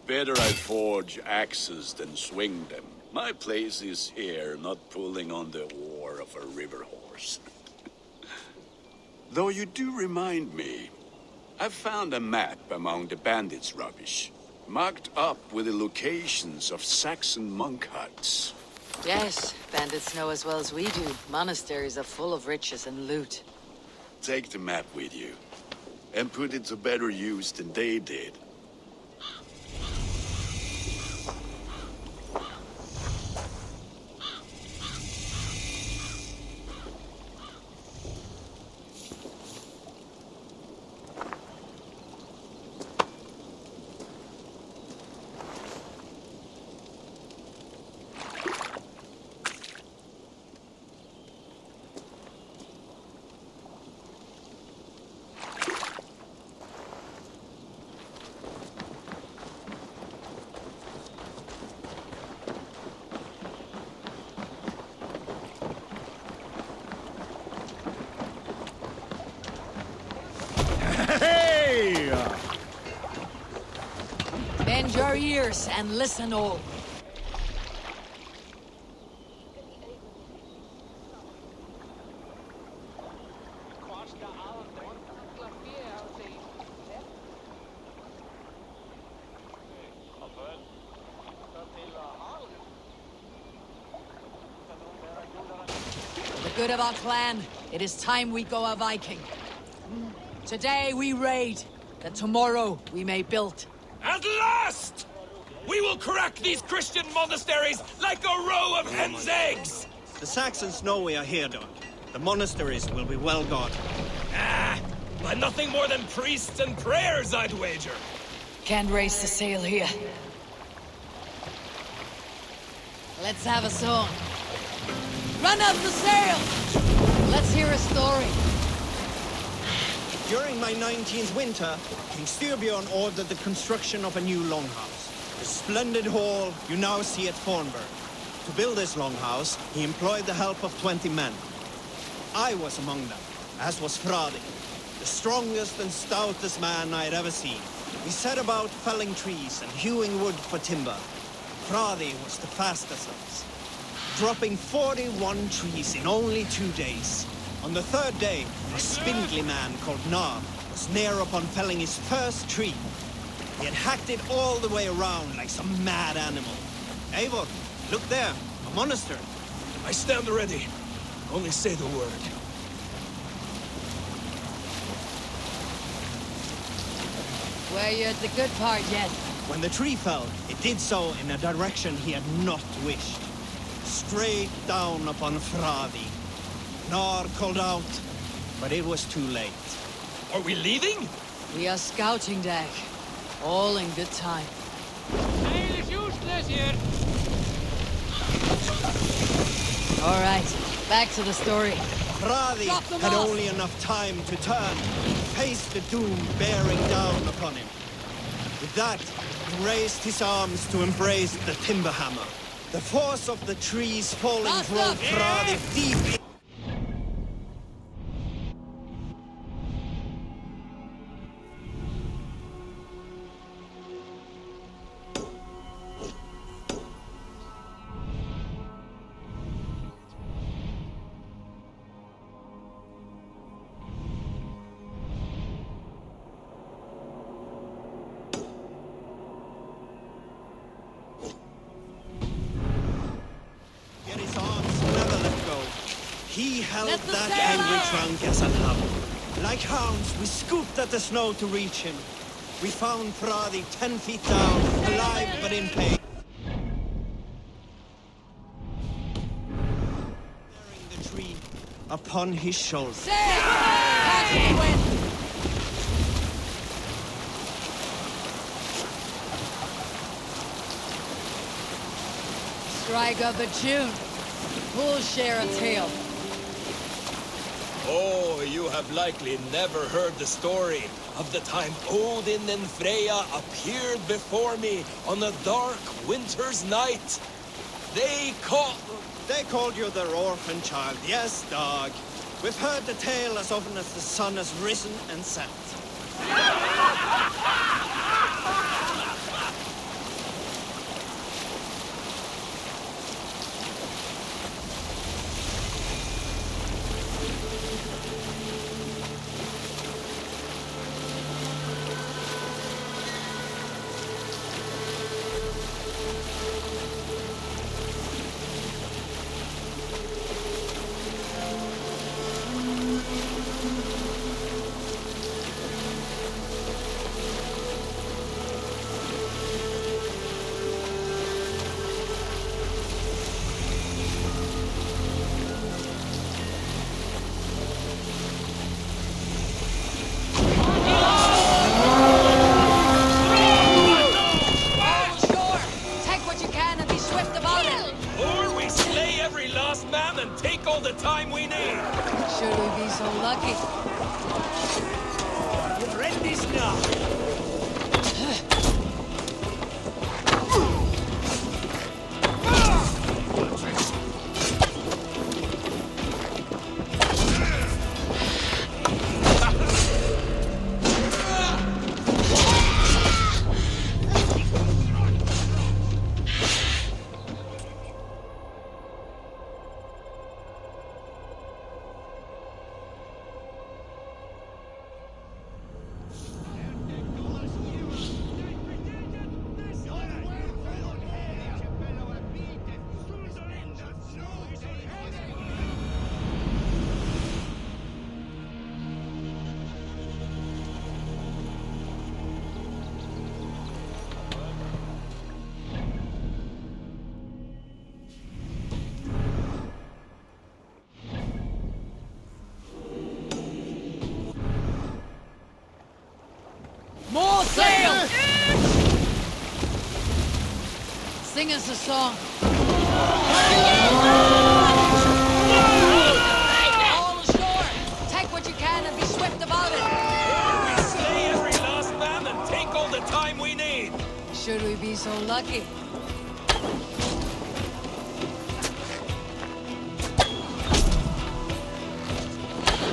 Better I forge axes than swing them. My place is here, not pulling on the oar of a river horse. Though you do remind me, I've found a map among the bandits' rubbish, marked up with the locations of Saxon monk huts. Yes, bandits know as well as we do. Monasteries are full of riches and loot. Take the map with you, and put it to better use than they did. Hey! Bend your ears and listen all. For the good of our clan, it is time we go a Viking. Today we raid, that tomorrow we may build. At last! We will crack these Christian monasteries like a row of hen's eggs! The Saxons know we are here, Doug. The monasteries will be well guarded. By nothing more than priests and prayers, I'd wager. Can't raise the sail here. Let's have a song. Run up the sail! Let's hear a story. During my 19th winter, King Styrbjorn ordered the construction of a new longhouse. The splendid hall you now see at Thornburg. To build this longhouse, he employed the help of 20 men. I was among them, as was Fradi, the strongest and stoutest man I had ever seen. We set about felling trees and hewing wood for timber. Fradi was the fastest of us, dropping 41 trees in only 2 days. On the third day, a spindly man called Nar was near upon felling his first tree. He had hacked it all the way around like some mad animal. Eivor, look there, a monastery. I stand ready. Only say the word. Were you at the good part yet? When the tree fell, it did so in a direction he had not wished. Straight down upon Fradi. Nar called out, but it was too late. Are we leaving? We are scouting, Dag. All in good time. Sail is useless here. All right, back to the story. Fradi had only enough time to turn, face the doom bearing down upon him. With that, he raised his arms to embrace the timber hammer. The force of the trees falling drove Fradi deep in. He held that angry trunk as an hub. Like hounds, we scooped at the snow to reach him. We found Fradi 10 feet down, alive but in pain. Bearing the tree upon his shoulder. Strike up a tune. We'll share a tale. Oh, you have likely never heard the story of the time Odin and Freya appeared before me on a dark winter's night. They called... They called you their orphan child. Yes, dog. We've heard the tale as often as the sun has risen and set. More sail! Sing us a song. All ashore! Take what you can and be swift about it! We slay every last man and take all the time we need! Should we be so lucky?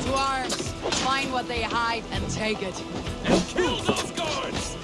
To arms! Find what they hide and take it. And kill those guards!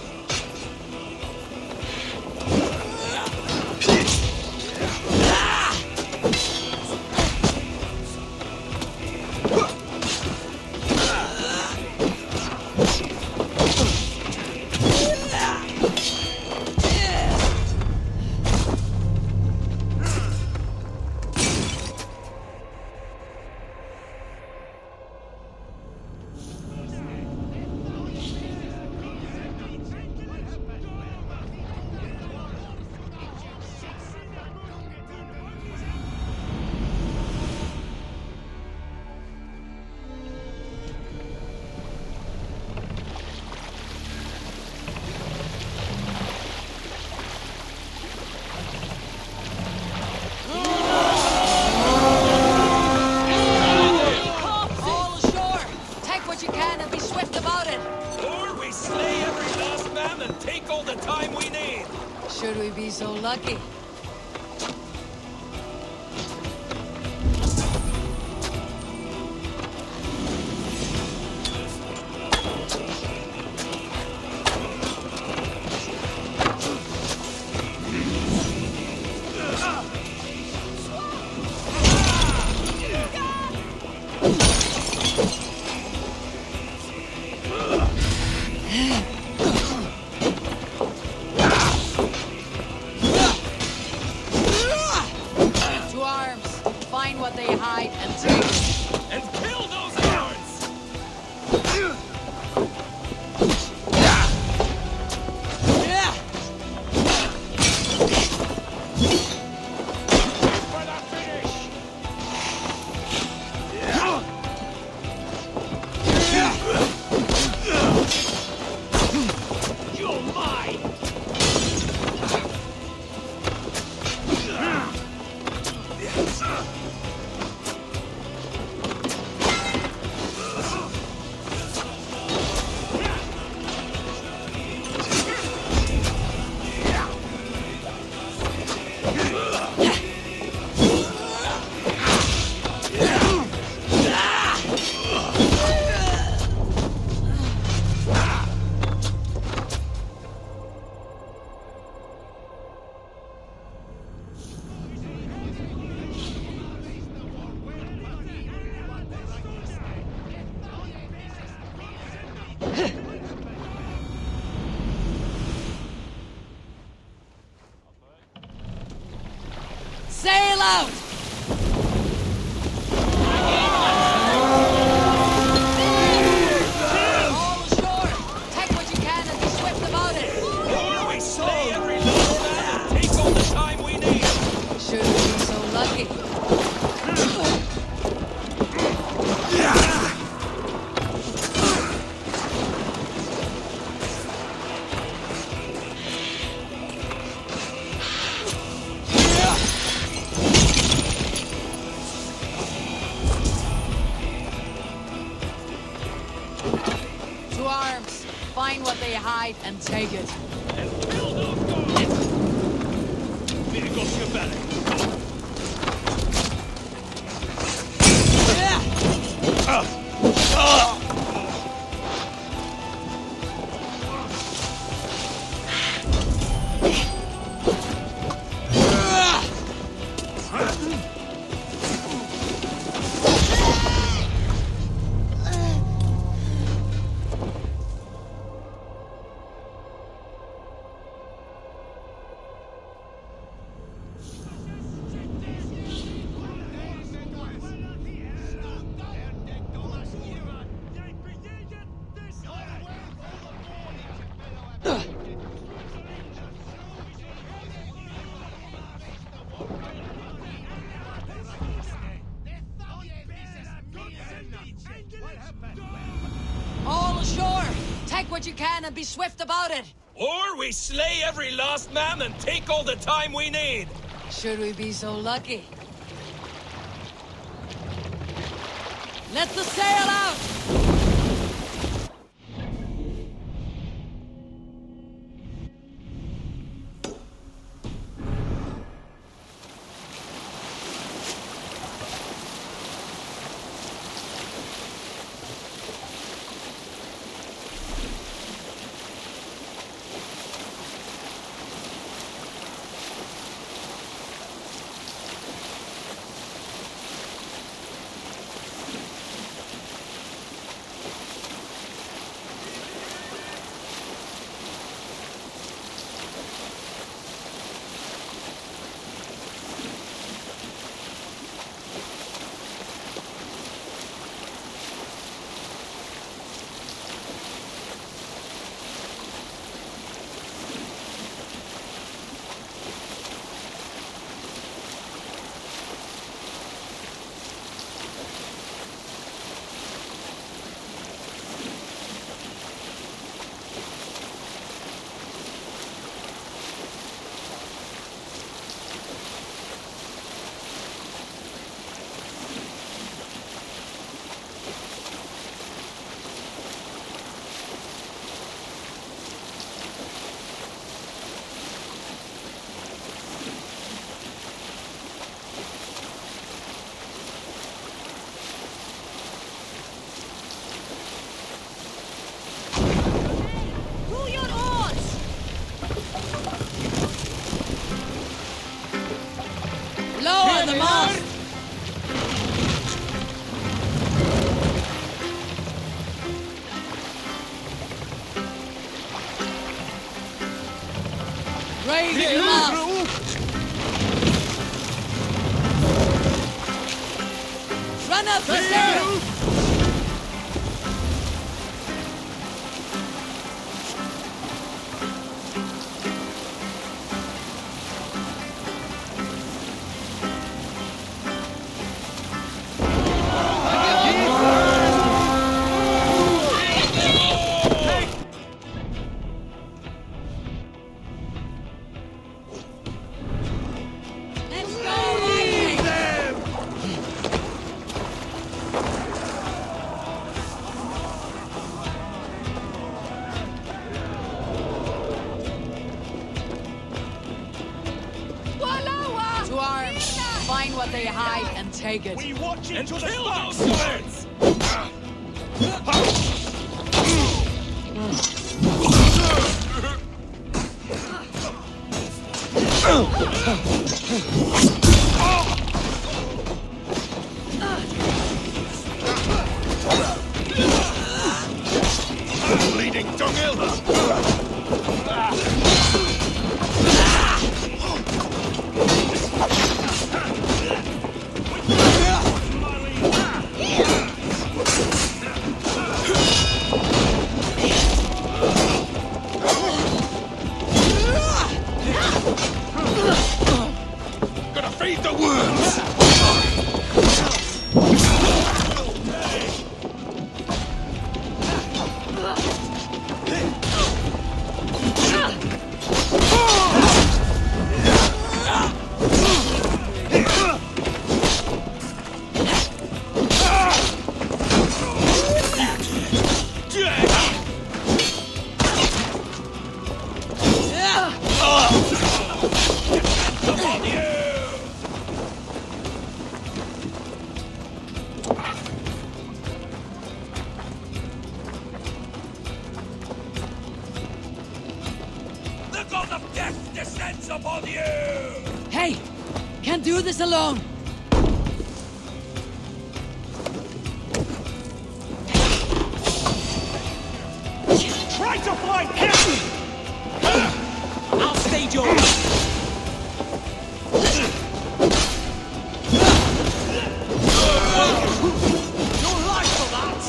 Should we be so lucky? Find what they hide and take it. And kill those guards! You're mine! out! All ashore! Take what you can and be swift about it! Or we slay every last man and take all the time we need! Should we be so lucky? To arms! Find what they hide and take it. All ashore! Take what you can and be swift about it! Or we slay every last man and take all the time we need! Should we be so lucky? Let the sail out! Lower the mast! Raise the mast! Run up the sail! To arms! Find what they hide and take it. We watch it to kill those swords! Bleeding dunghill! descends upon you! Hey! Can't do this alone! Try to fly him! I'll stage yours! Your life for that!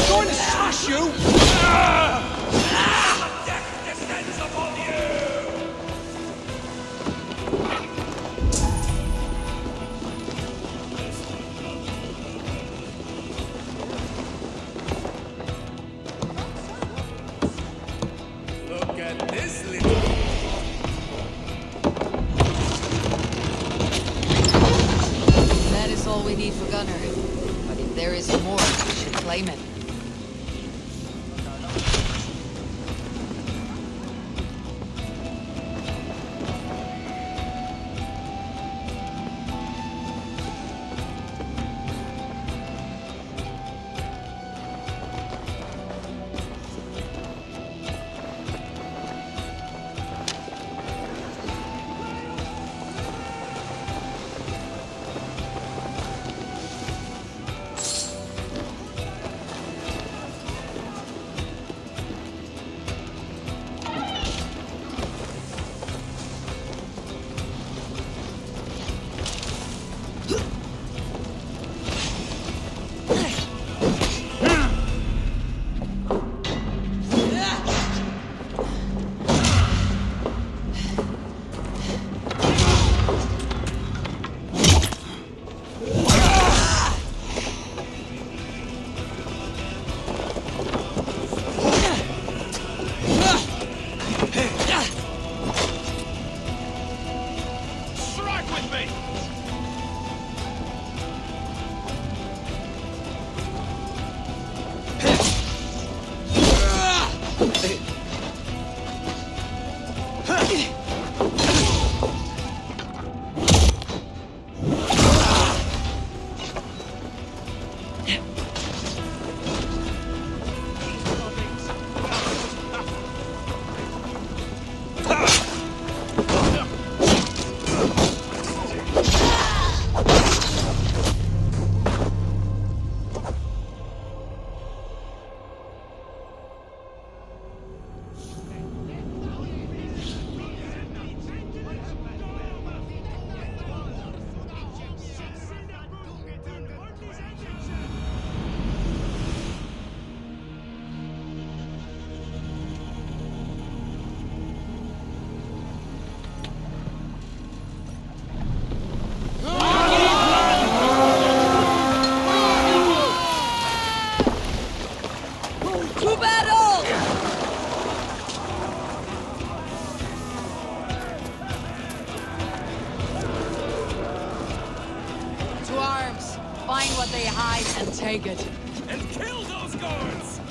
Going to smash you! Death descends upon you! Look at this little... That is all we need for Gunner. But if there is more, we should claim it. Strike with me! To battle! To arms! Find what they hide and take it. And kill those guards!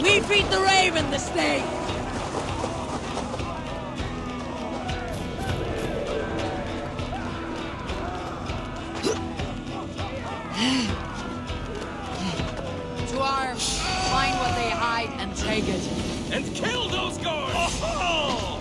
We feed the raven the steak! To arms! Find what they hide and take it. And kill those guards! Oh-ho!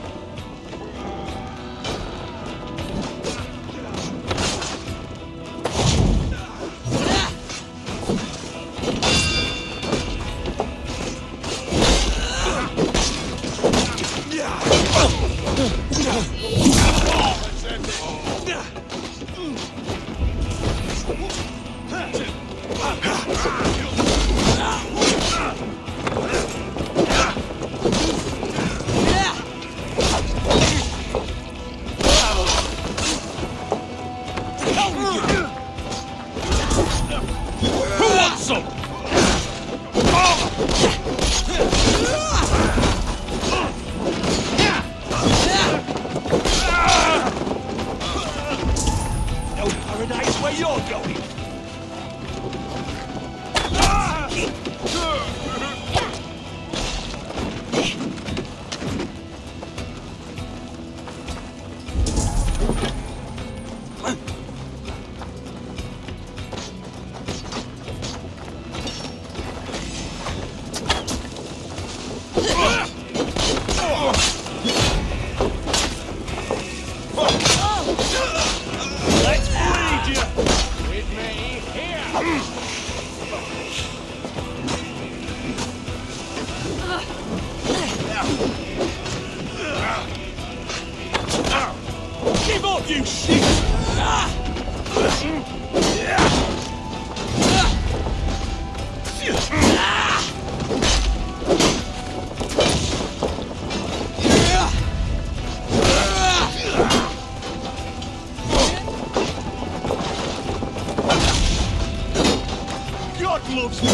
Who wants some? No paradise where you're going. Let's bleed you! With me here! Give up, you shit! God loves me!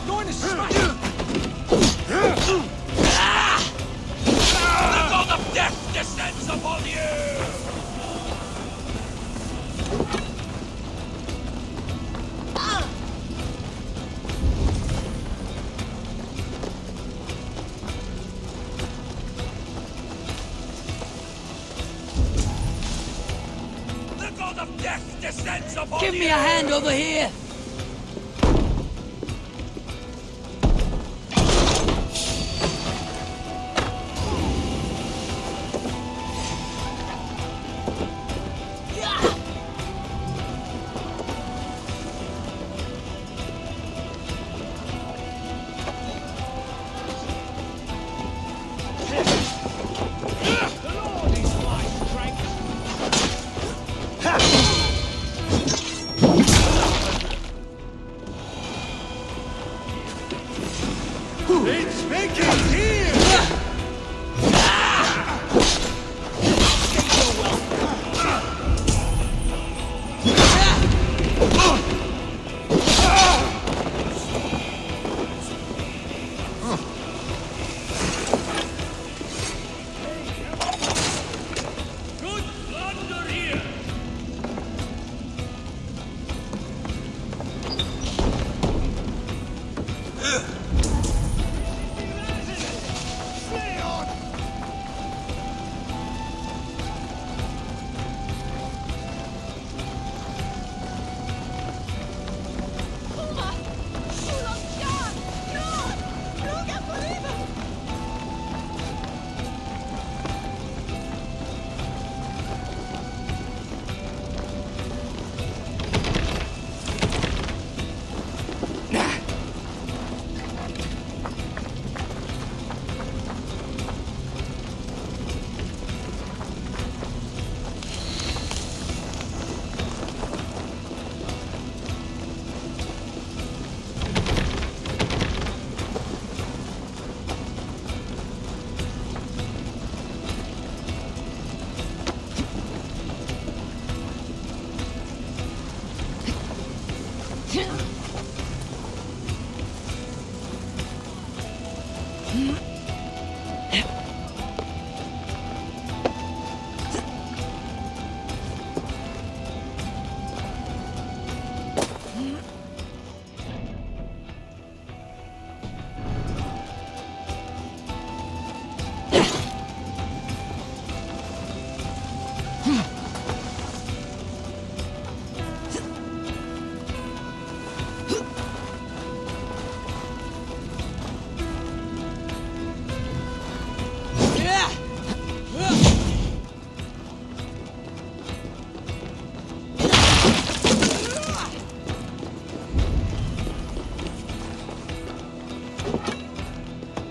Going to smash you! The god of death descends upon you! The god of death descends upon you! Give me a hand over here!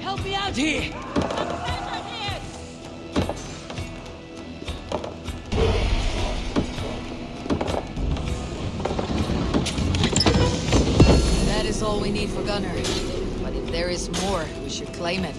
Help me out here! That is all we need for Gunner. But if there is more, we should claim it.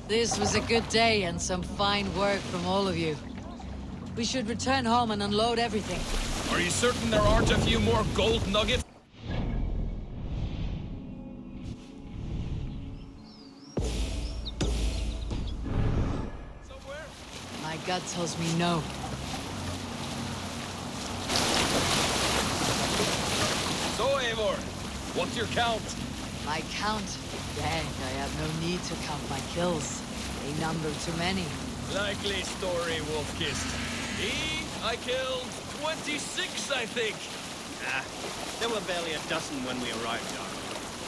This was a good day and some fine work from all of you. We should return home and unload everything. Are you certain there aren't a few more gold nuggets? My gut tells me no. So, Eivor, what's your count? My count? Dang, I have no need to count my kills. They number too many. Likely story, Wolfkist. I killed 26, I think. Ah, there were barely a dozen when we arrived,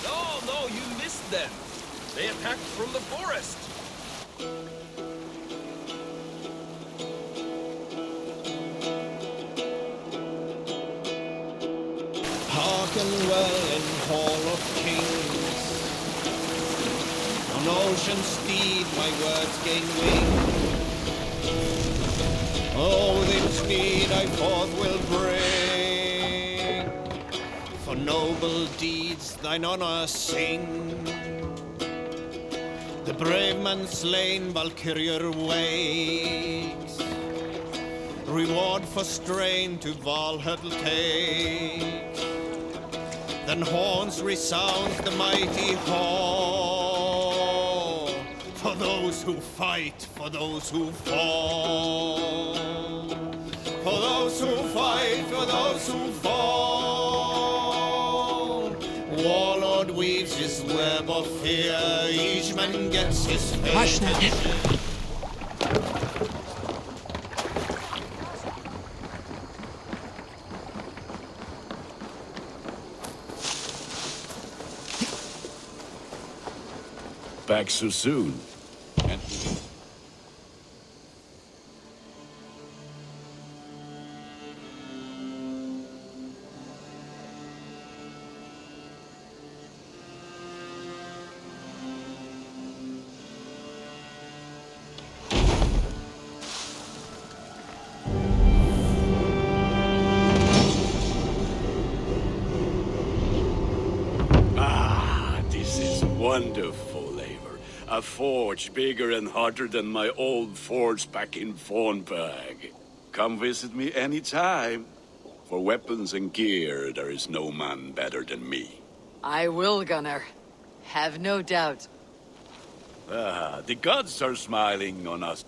Jarl. No, you missed them. They attacked from the forest. Hearken well in Hall of Kings. On ocean steed my words gain wing. Odin's need I forth will bring. For noble deeds thine honor sing. The brave man slain Valkyrier wakes. Reward for strain to Valhalla takes. Then horns resound the mighty hall. For those who fight, for those who fall. For those who fight, for those who fall. Warlord weaves his web of fear. Each man gets his fate. Back so soon. And this is wonderful, Eivor. A forge bigger and hotter than my old forge back in Fornburg. Come visit me anytime. For weapons and gear, there is no man better than me. I will, Gunnar. Have no doubt. The gods are smiling on us.